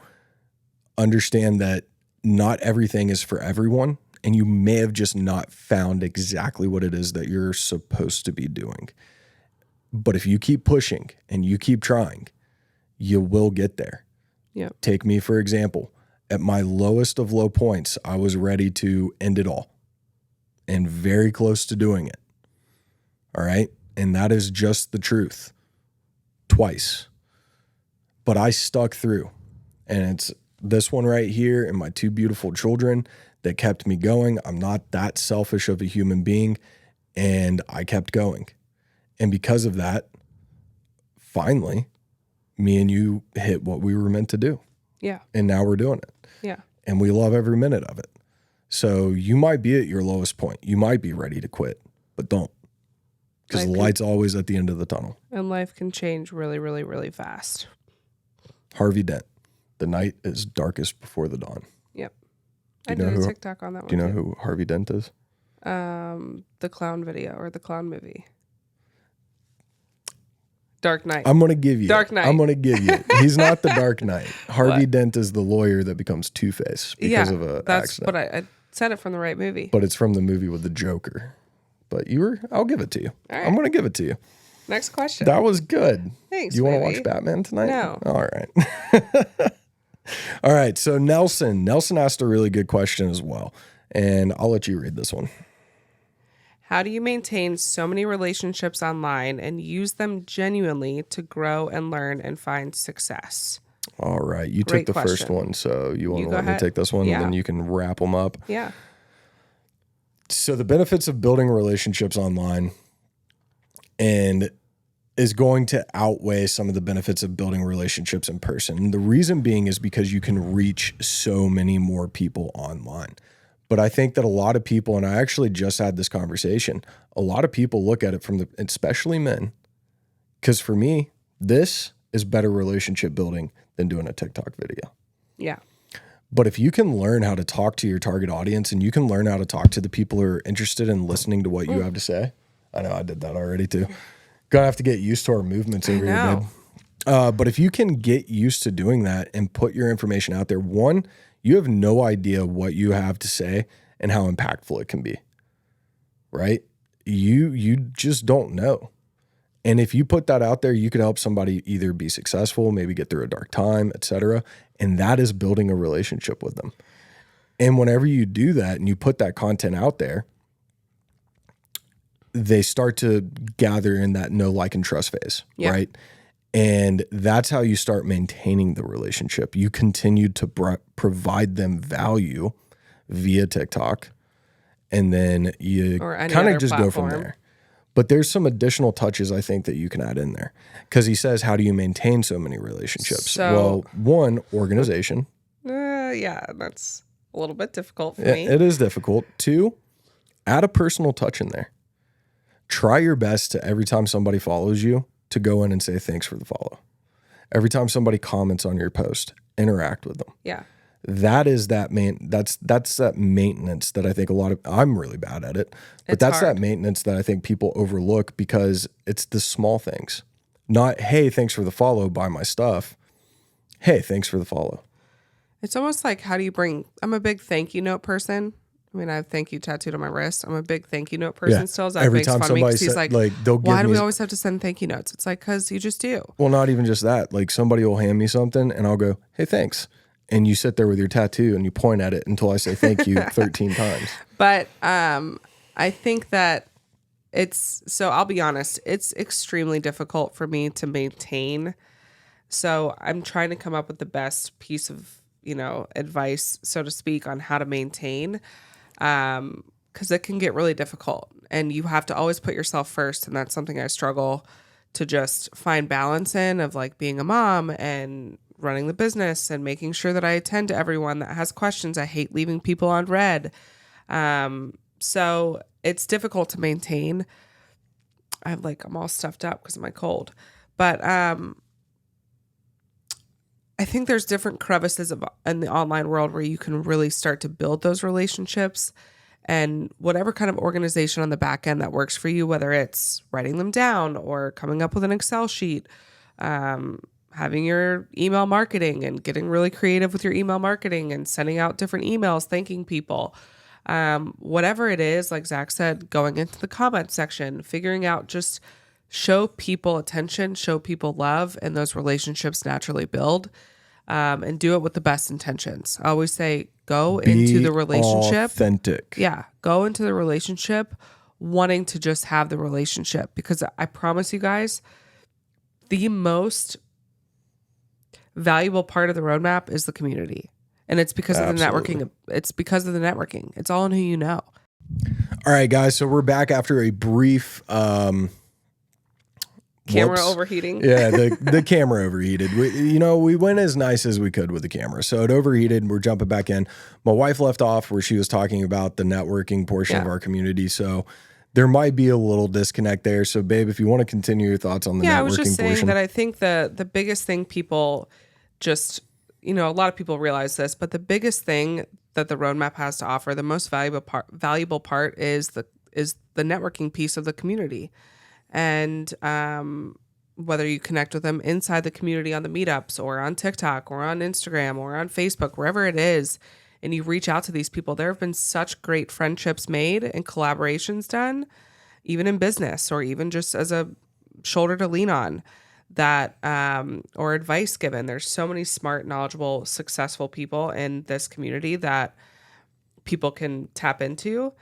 understand that not everything is for everyone, and you may have just not found exactly what it is that you're supposed to be doing. But if you keep pushing and you keep trying, you will get there. Yeah. Take me, for example. At my lowest of low points, I was ready to end it all and very close to doing it. All right. And that is just the truth. Twice. But I stuck through. And it's this one right here and my 2 beautiful children that kept me going. I'm not that selfish of a human being. And I kept going. And because of that, finally, me and you hit what we were meant to do. Yeah. And now we're doing it. Yeah. And we love every minute of it. So you might be at your lowest point. You might be ready to quit, but don't. Because the light's always at the end of the tunnel. And life can change really, really, really fast. Harvey Dent. The night is darkest before the dawn. Yep. I did a TikTok on that one. Do you know who Harvey Dent is? The clown video or the clown movie. Dark Knight. I'm going to give you. Dark Knight. I'm going to give you. He's not the Dark Knight. Harvey Dent is the lawyer that becomes Two-Face because of an accident. But I said it from the right movie. But it's from the movie with the Joker. But I'll give it to you. All right. I'm going to give it to you. Next question. That was good. Thanks, You want to baby. watch Batman tonight? No. All right. All right. So Nelson asked a really good question as well. And I'll let you read this one. How do you maintain so many relationships online and use them genuinely to grow and learn and find success? All right. You Great took the first question. one. So you want to go let me ahead. take this one Yeah. and then you can wrap them up. Yeah. So the benefits of building relationships online and is going to outweigh some of the benefits of building relationships in person. And the reason being is because you can reach so many more people online. But I think that a lot of people, and I actually just had this conversation, a lot of people look at it from especially men, because for me, this is better relationship building than doing a TikTok video. Yeah. But if you can learn how to talk to your target audience and you can learn how to talk to the people who are interested in listening to what you have to say, I know I did that already too. Gonna have to get used to our movements over here, babe. But if you can get used to doing that and put your information out there, one, you have no idea what you have to say and how impactful it can be, right? You just don't know. And if you put that out there, you could help somebody either be successful, maybe get through a dark time, etc. And that is building a relationship with them. And whenever you do that and you put that content out there, they start to gather in that know, like, and trust phase, right? And that's how you start maintaining the relationship. You continue to provide them value via TikTok, and then you kind of just go from there. But there's some additional touches I think that you can add in there, because he says, how do you maintain so many relationships? Well, one, organization. Yeah, that's a little bit difficult for me. It is difficult. Two, add a personal touch in there. Try your best to, every time somebody follows you, to go in and say thanks for the follow. Every time somebody comments on your post, interact with them. Yeah. That is that's that maintenance that I think I'm really bad at it, but that's that maintenance that I think people overlook, because it's the small things. Not, hey, thanks for the follow, buy my stuff. Hey, thanks for the follow. It's almost like, how do you bring, I'm a big thank you note person. I mean, I have thank you tattooed on my wrist. I'm a big thank you note person still. Zach Every makes time fun of me somebody because he's said, like, they'll give why do me, we always have to send thank you notes? It's like, because you just do. well, not even just that. Like somebody will hand me something and I'll go, hey, thanks. And you sit there with your tattoo and you point at it until I say thank you 13 times. But I think that so I'll be honest, it's extremely difficult for me to maintain. So I'm trying to come up with the best piece of, advice, so to speak, on how to maintain, because it can get really difficult and you have to always put yourself first. And that's something I struggle to just find balance in, of like being a mom and running the business and making sure that I attend to everyone that has questions. I hate leaving people on red. So it's difficult to maintain. I'm all stuffed up because of my cold, but, I think there's different crevices in the online world where you can really start to build those relationships, and whatever kind of organization on the back end that works for you, whether it's writing them down or coming up with an Excel sheet, having your email marketing and getting really creative with your email marketing and sending out different emails, thanking people, whatever it is, like Zach said, going into the comment section, figuring out, just show people attention, show people love, and those relationships naturally build. And do it with the best intentions. I always say, go into the relationship. Authentic. Yeah. Go into the relationship wanting to just have the relationship, because I promise you guys, the most valuable part of the roadmap is the community. And it's because of the networking. It's because of the networking. It's all in who you know. All right, guys. So we're back after a brief camera overheating. Yeah, the camera overheated. We went as nice as we could with the camera. So it overheated. We're jumping back in. My wife left off where she was talking about the networking portion of our community. So there might be a little disconnect there. So babe, if you want to continue your thoughts on the networking portion. I was just saying that I think the biggest thing people just, a lot of people realize this, but the biggest thing that the roadmap has to offer, the most valuable part is the networking piece of the community. And whether you connect with them inside the community on the meetups or on TikTok or on Instagram or on Facebook, wherever it is, and you reach out to these people, there have been such great friendships made and collaborations done, even in business or even just as a shoulder to lean on, that or advice given. There's so many smart, knowledgeable, successful people in this community that people can tap into.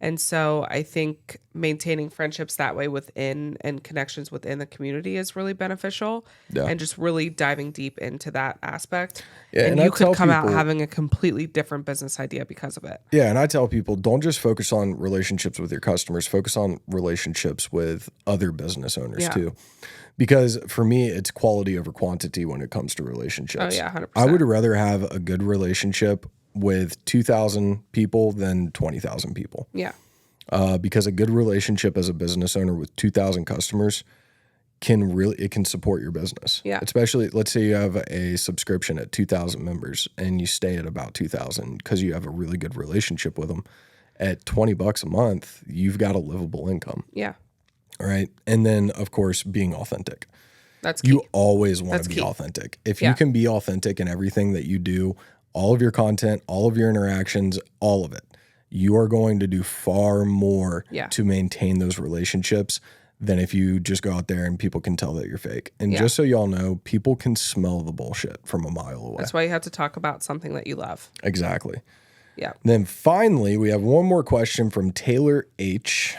And so I think maintaining friendships that way within and connections within the community is really beneficial, and just really diving deep into that aspect. Yeah, and you could come out having a completely different business idea because of it. Yeah. And I tell people, don't just focus on relationships with your customers, focus on relationships with other business owners too. Because for me, it's quality over quantity when it comes to relationships. Oh yeah, 100%. I would rather have a good relationship with 2,000 people than 20,000 people. Yeah. Because a good relationship as a business owner with 2,000 customers can support your business. Yeah. Especially, let's say you have a subscription at 2,000 members and you stay at about 2,000 because you have a really good relationship with them. At $20 a month, you've got a livable income. Yeah. All right. And then, of course, being authentic. That's key. You always want to be authentic. If you can be authentic in everything that you do, all of your content, all of your interactions, all of it, you are going to do far more to maintain those relationships than if you just go out there and people can tell that you're fake. And just so y'all know, people can smell the bullshit from a mile away. That's why you have to talk about something that you love. Exactly. Yeah. Then finally, we have one more question from Taylor H.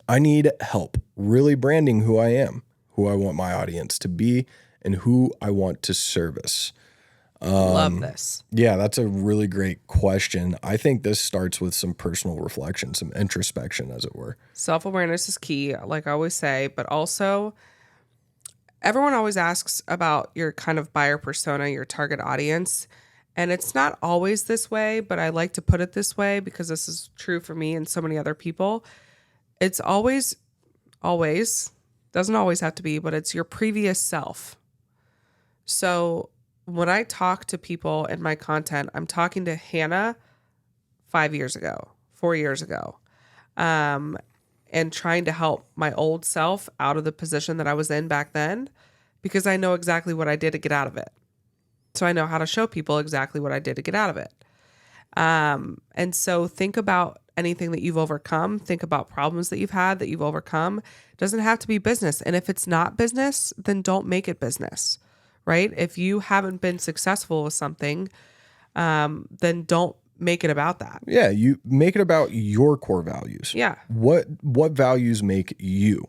I need help really branding who I am, who I want my audience to be, and who I want to service. Love this. Yeah, that's a really great question. I think this starts with some personal reflection, some introspection, as it were. Self-awareness is key, like I always say, but also everyone always asks about your kind of buyer persona, your target audience. And it's not always this way, but I like to put it this way because this is true for me and so many other people. It's always, doesn't always have to be, but it's your previous self. So when I talk to people in my content, I'm talking to Hannah 5 years ago, 4 years ago, and trying to help my old self out of the position that I was in back then, because I know exactly what I did to get out of it. So I know how to show people exactly what I did to get out of it. And so think about anything that you've overcome. Think about problems that you've had that you've overcome. It doesn't have to be business. And if it's not business, then don't make it business, right? If you haven't been successful with something, then don't make it about that. Yeah, you make it about your core values. Yeah. What values make you?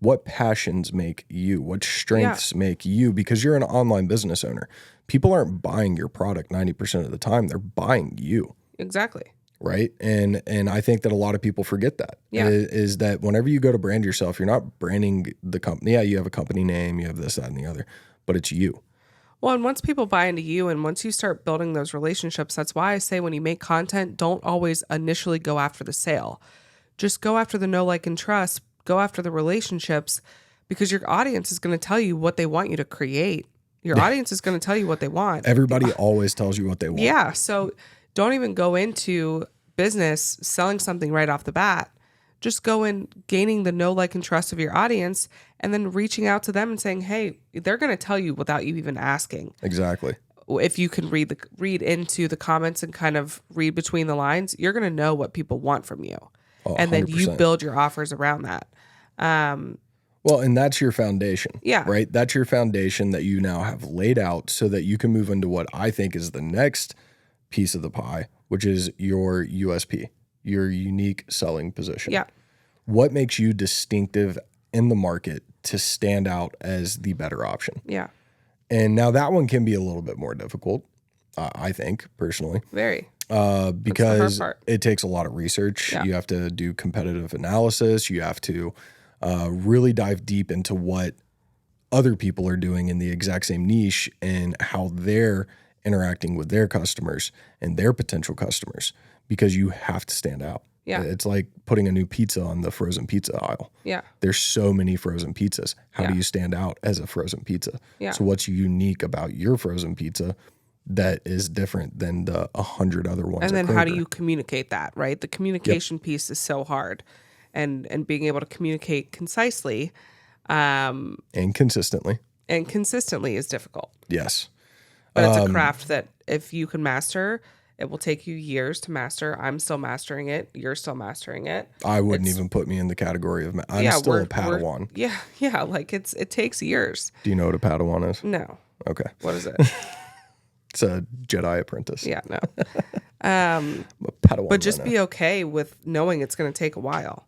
What passions make you? What strengths make you? Because you're an online business owner. People aren't buying your product 90% of the time. They're buying you. Exactly. Right. And I think that a lot of people forget that. Yeah. Is that whenever you go to brand yourself, you're not branding the company. Yeah, you have a company name, you have this, that, and the other, but it's you. Well, and once people buy into you and once you start building those relationships, that's why I say when you make content, don't always initially go after the sale. Just go after the know, like, and trust. Go after the relationships, because your audience is going to tell you what they want you to create. Your audience is going to tell you what they want. Everybody always tells you what they want. Yeah. So don't even go into business selling something right off the bat. Just go in gaining the know, like, and trust of your audience, and then reaching out to them and saying, hey, they're going to tell you without you even asking. Exactly. If you can read into the comments and kind of read between the lines, you're going to know what people want from you. Oh, and then 100%. you build your offers around that. Well, and that's your foundation. Yeah. Right? That's your foundation that you now have laid out so that you can move into what I think is the next piece of the pie, which is your USP, your unique selling position. Yeah. What makes you distinctive in the market to stand out as the better option? Yeah. And now that one can be a little bit more difficult, I think, personally. Very. Because it takes a lot of research. Yeah. You have to do competitive analysis. You have to really dive deep into what other people are doing in the exact same niche and how they're interacting with their customers and their potential customers, because you have to stand out. Yeah. It's like putting a new pizza on the frozen pizza aisle. Yeah. There's so many frozen pizzas. How do you stand out as a frozen pizza? Yeah. So what's unique about your frozen pizza that is different than the 100 other ones? And then how do you communicate that, right? The communication piece is so hard, and being able to communicate concisely and consistently is difficult. Yes. But it's a craft that if you can master, it will take you years to master. I'm still mastering it. You're still mastering it. I wouldn't even put me in the category of I'm still a Padawan. Yeah, like it takes years. Do you know what a Padawan is? No. Okay. What is it? It's a Jedi apprentice. Yeah, no. Padawan. But just be okay with knowing it's going to take a while.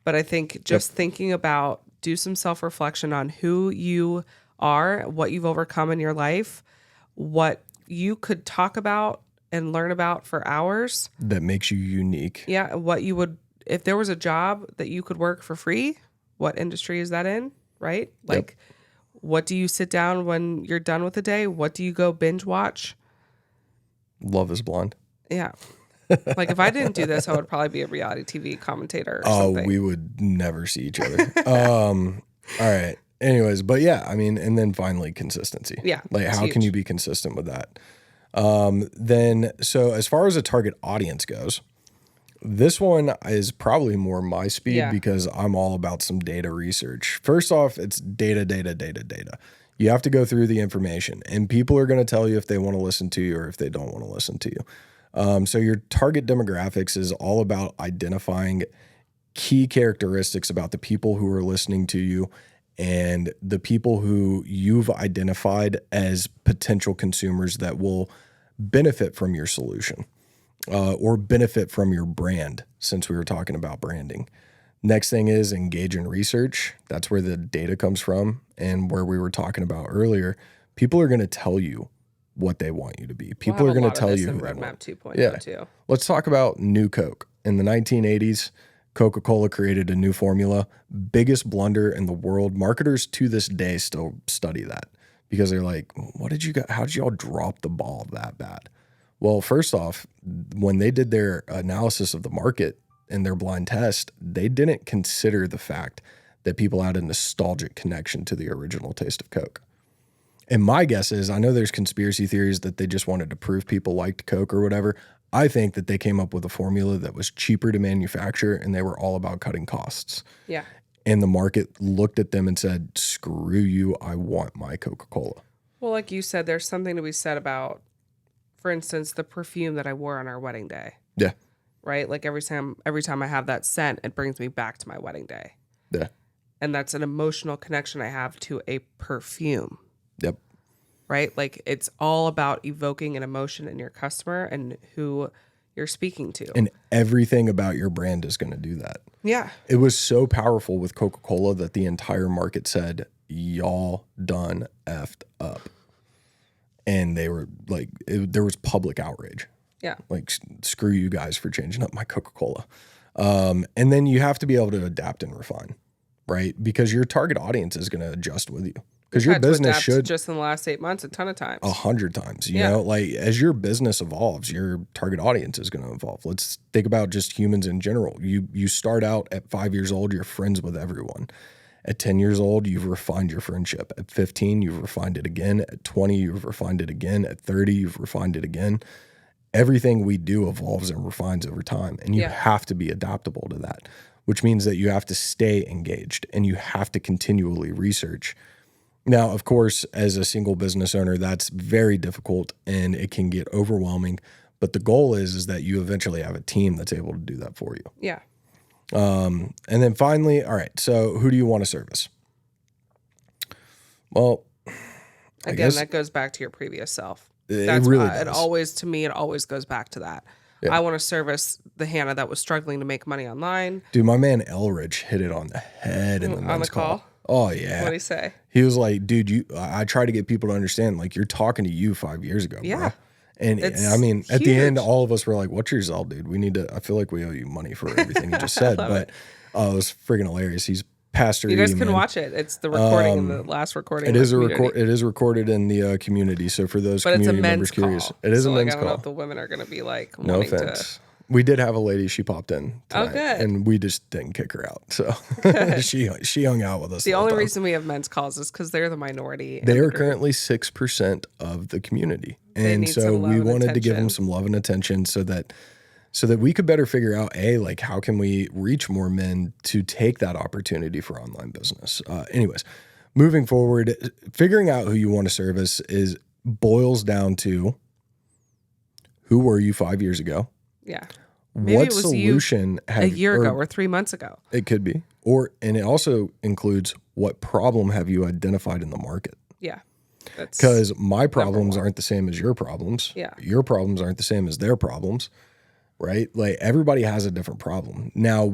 But I think just thinking about, do some self-reflection on who you are, what you've overcome in your life, what you could talk about and learn about for hours. That makes you unique. Yeah. What you would, if there was a job that you could work for free, what industry is that in? Right? Like, what do you sit down when you're done with the day? What do you go binge watch? Love is Blind. Yeah. Like, if I didn't do this, I would probably be a reality TV commentator or something. Oh, we would never see each other. All right. Anyways, but yeah, I mean, and then finally consistency. Yeah. Like, how can you be consistent with that? Then, so as far as a target audience goes, this one is probably more my speed because I'm all about some data research. First off, it's data. You have to go through the information, and people are going to tell you if they want to listen to you or if they don't want to listen to you. So your target demographics is all about identifying key characteristics about the people who are listening to you and the people who you've identified as potential consumers that will benefit from your solution or benefit from your brand, since we were talking about branding. Next thing is engage in research. That's where the data comes from, and where we were talking about earlier. People are going to tell you what they want you to be. People are going to tell you who they want. 2.0 too. Let's talk about New Coke. In the 1980s, Coca-Cola created a new formula, biggest blunder in the world. Marketers to this day still study that because they're like, how did y'all drop the ball that bad? Well, first off, when they did their analysis of the market in their blind test, they didn't consider the fact that people had a nostalgic connection to the original taste of Coke. And my guess is, I know there's conspiracy theories that they just wanted to prove people liked Coke or whatever. I think that they came up with a formula that was cheaper to manufacture, and they were all about cutting costs. Yeah. And the market looked at them and said, screw you, I want my Coca-Cola. Well, like you said, there's something to be said about, for instance, the perfume that I wore on our wedding day. Yeah. Right? Like every time I have that scent, it brings me back to my wedding day. Yeah. And that's an emotional connection I have to a perfume. Yep. Right? Like it's all about evoking an emotion in your customer and who you're speaking to. And everything about your brand is going to do that. Yeah. It was so powerful with Coca-Cola that the entire market said, y'all done effed up. And they were like, there was public outrage. Yeah. Like, screw you guys for changing up my Coca-Cola. And then you have to be able to adapt and refine, right? Because your target audience is going to adjust with you. Because your business should just in the last 8 months a ton of times. 100 times, you know, like as your business evolves, your target audience is going to evolve. Let's think about just humans in general. You start out at 5 years old, you're friends with everyone. At 10 years old, you've refined your friendship. At 15, you've refined it again. At 20, you've refined it again. At 30, you've refined it again. Everything we do evolves and refines over time, and you have to be adaptable to that, which means that you have to stay engaged and you have to continually research. Now, of course, as a single business owner, that's very difficult and it can get overwhelming. But the goal is that you eventually have a team that's able to do that for you. Yeah. And then finally, all right, so who do you want to service? Well, I guess that goes back to your previous self. It really does. It always goes back to that. Yeah. I want to service the Hannah that was struggling to make money online. Dude, my man Elrich hit it on the head in the men's call. Oh, yeah. What did he say? He was like, dude, I try to get people to understand, like, you're talking to you 5 years ago, bro. And I mean, at the end, all of us were like, what's your result, dude? I feel like we owe you money for everything you just said. But it was friggin' hilarious. He's Pastor You guys can watch it. It's the recording in the last recording. It is it is recorded in the community. So for those community members curious, it is a men's call. I don't know if the women are going to be like, no offense. We did have a lady. She popped in tonight, good. and we just didn't kick her out. So she hung out with us. The only reason we have men's calls is because they're the minority. They are currently 6% of the community, and so we wanted to give them some love and attention, so that we could better figure out like how can we reach more men to take that opportunity for online business. Anyways, moving forward, figuring out who you want to service boils down to who were you 5 years ago. Yeah. Maybe what solution a year ago or 3 months ago? It could be. And it also includes what problem have you identified in the market? Yeah. Because my problems aren't the same as your problems. Yeah. Your problems aren't the same as their problems, right? Like everybody has a different problem. Now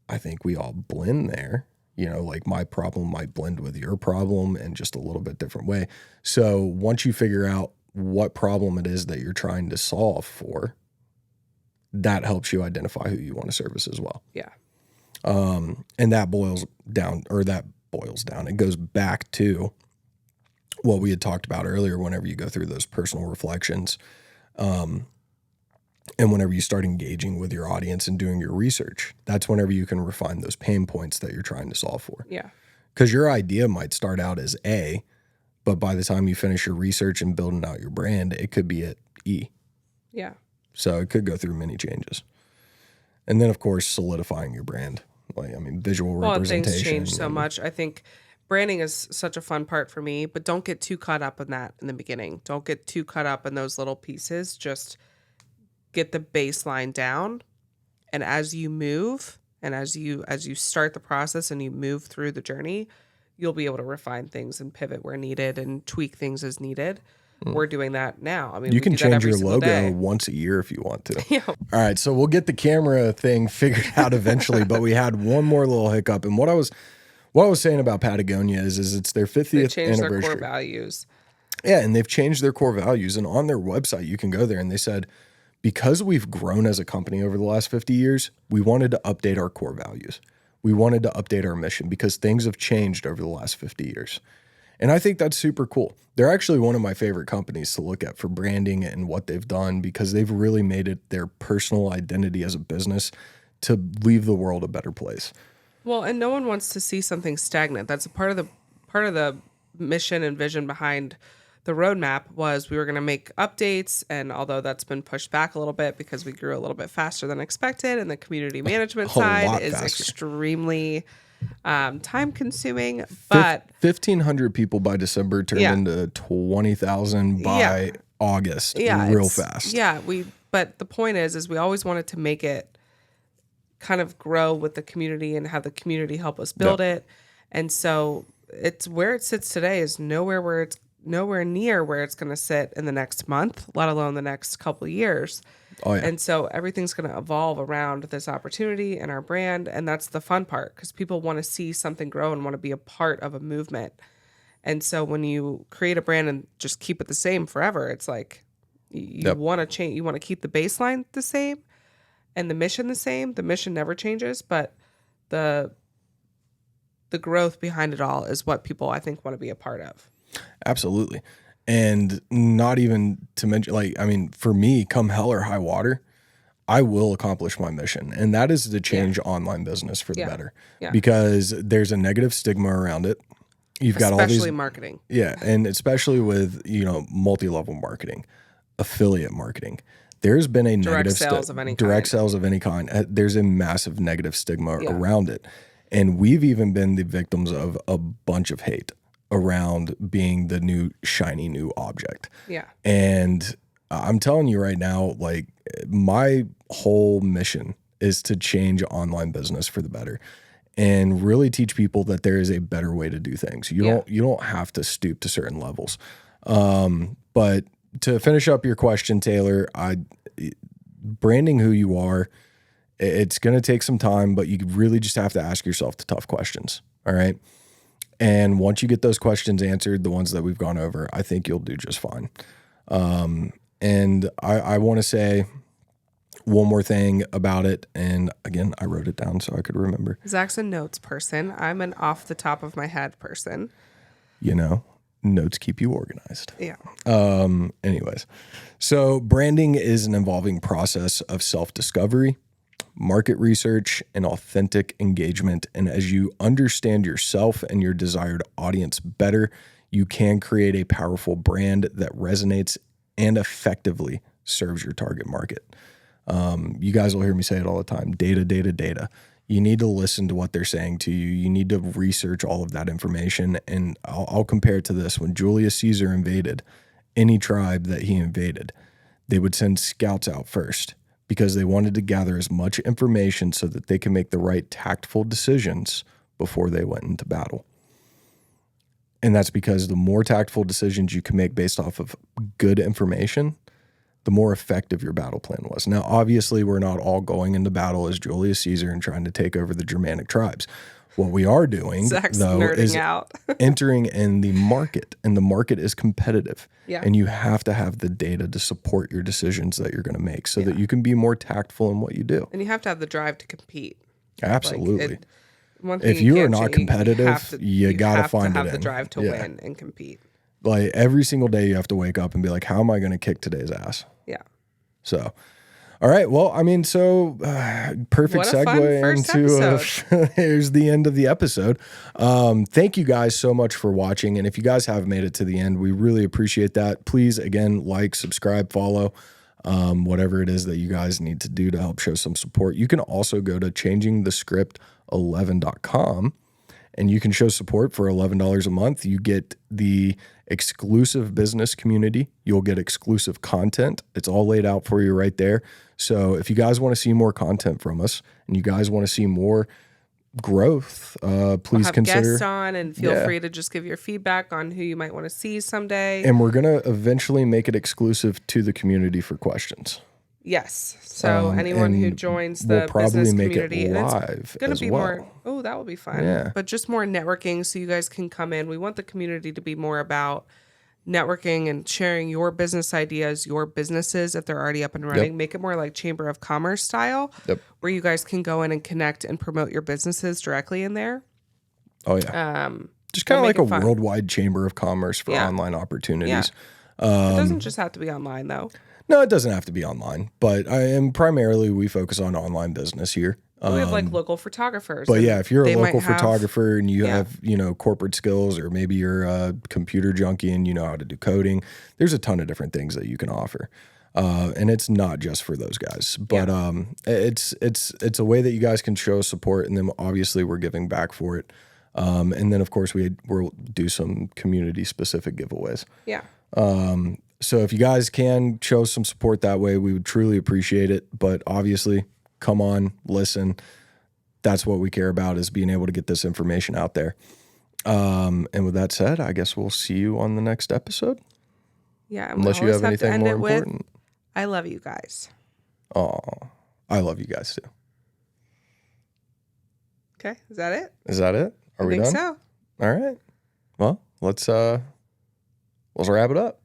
I think we all blend there. You know, like my problem might blend with your problem in just a little bit different way. So once you figure out what problem it is that you're trying to solve for, that helps you identify who you want to service as well. Yeah. And that boils down. It goes back to what we had talked about earlier whenever you go through those personal reflections, and whenever you start engaging with your audience and doing your research. That's whenever you can refine those pain points that you're trying to solve for. Yeah. Because your idea might start out as A, but by the time you finish your research and building out your brand, it could be at E. Yeah. So it could go through many changes. And then, of course, solidifying your brand. Visual representation. Things change so much. I think branding is such a fun part for me, but don't get too caught up in that in the beginning. Don't get too caught up in those little pieces. Just get the baseline down. And as you move and as you start the process and you move through the journey, you'll be able to refine things and pivot where needed and tweak things as needed. We're doing that now. You can change your logo once a year if you want to. Yeah. All right, so we'll get the camera thing figured out eventually, but we had one more little hiccup. And what I was saying about Patagonia is it's their 50th they changed anniversary. Their core values. Yeah, and they've changed their core values. And on their website, you can go there and they said, because we've grown as a company over the last 50 years, we wanted to update our core values. We wanted to update our mission because things have changed over the last 50 years. And I think that's super cool. They're actually one of my favorite companies to look at for branding and what they've done because they've really made it their personal identity as a business to leave the world a better place. Well, and no one wants to see something stagnant. That's a part of the mission and vision behind the roadmap was we were going to make updates. And although that's been pushed back a little bit because we grew a little bit faster than expected and the community management side is extremely time consuming, but 1,500 people by December turned into 20,000 by August, real fast. But the point is we always wanted to make it kind of grow with the community and have the community help us build it. And so it's where it sits today is nowhere near where it's going to sit in the next month, let alone the next couple of years. Oh, yeah. And so everything's going to evolve around this opportunity and our brand. And that's the fun part because people want to see something grow and want to be a part of a movement. And so when you create a brand and just keep it the same forever, it's like you want to change. You want to keep the baseline the same and the mission the same. The mission never changes, but the growth behind it all is what people, I think, want to be a part of. Absolutely. And not even to mention, like, I mean, for me, come hell or high water, I will accomplish my mission. And that is to change online business for the better. Yeah. Because there's a negative stigma around it. You've got all these, especially marketing. Yeah. And especially with, multi-level marketing, affiliate marketing. There's been a direct sales of any kind. There's a massive negative stigma around it. And we've even been the victims of a bunch of hate around being the new shiny new object. Yeah. And I'm telling you right now, like, my whole mission is to change online business for the better and really teach people that there is a better way to do things. You don't have to stoop to certain levels. But to finish up your question, Taylor, branding who you are, it's going to take some time, but you really just have to ask yourself the tough questions. All right. And once you get those questions answered, the ones that we've gone over, I think you'll do just fine. And I want to say one more thing about it. And again, I wrote it down so I could remember. Zach's a notes person. I'm an off the top of my head person. Notes keep you organized. Yeah. Anyways, so branding is an evolving process of self-discovery, market research, and authentic engagement. And as you understand yourself and your desired audience better, you can create a powerful brand that resonates and effectively serves your target market. You guys will hear me say it all the time. Data, data, data. You need to listen to what they're saying to you. You need to research all of that information. And I'll compare it to this. When Julius Caesar invaded any tribe that he invaded, they would send scouts out first because they wanted to gather as much information so that they can make the right tactful decisions before they went into battle. And that's because the more tactful decisions you can make based off of good information, the more effective your battle plan was. Now, obviously, we're not all going into battle as Julius Caesar and trying to take over the Germanic tribes. What we are doing, though, is entering in the market, and the market is competitive. Yeah. And you have to have the data to support your decisions that you're going to make so that you can be more tactful in what you do. And you have to have the drive to compete. Absolutely. One if you are not competitive, you got to find it in. You have to have the drive to win and compete. Like every single day you have to wake up and be like, how am I going to kick today's ass? Yeah. So, all right. Well, I mean, so perfect segue into here's the end of the episode. Thank you guys so much for watching. And if you guys have made it to the end, we really appreciate that. Please, again, like, subscribe, follow, whatever it is that you guys need to do to help show some support. You can also go to changingthescript11.com and you can show support for $11 a month. You get the exclusive business community. You'll get exclusive content. It's all laid out for you right there. So if you guys want to see more content from us and you guys want to see more growth, please consider guests on and feel free to just give your feedback on who you might want to see someday. And we're going to eventually make it exclusive to the community for questions. Yes. So anyone who joins the business community, it live, it's going to be more. Oh, that will be fun. Yeah. But just more networking, so you guys can come in. We want the community to be more about networking and sharing your business ideas, your businesses if they're already up and running. Yep. Make it more like Chamber of Commerce style, where you guys can go in and connect and promote your businesses directly in there. Oh yeah. Just kind of like a worldwide Chamber of Commerce for online opportunities. Yeah. It doesn't just have to be online though. No, it doesn't have to be online, but we focus on online business here. We have like local photographers. But yeah, if you're a local photographer and you have, corporate skills, or maybe you're a computer junkie and you know how to do coding, there's a ton of different things that you can offer. And it's not just for those guys, but it's a way that you guys can show support, and then obviously we're giving back for it. And then of course we'll do some community specific giveaways. Yeah. So if you guys can show some support that way, we would truly appreciate it. But obviously, come on, listen. That's what we care about, is being able to get this information out there. And with that said, I guess we'll see you on the next episode. Yeah. Unless you have anything more important. I love you guys. Oh, I love you guys too. Okay. Is that it? Is that it? Are we done? I think so. All right. Well, let's wrap it up.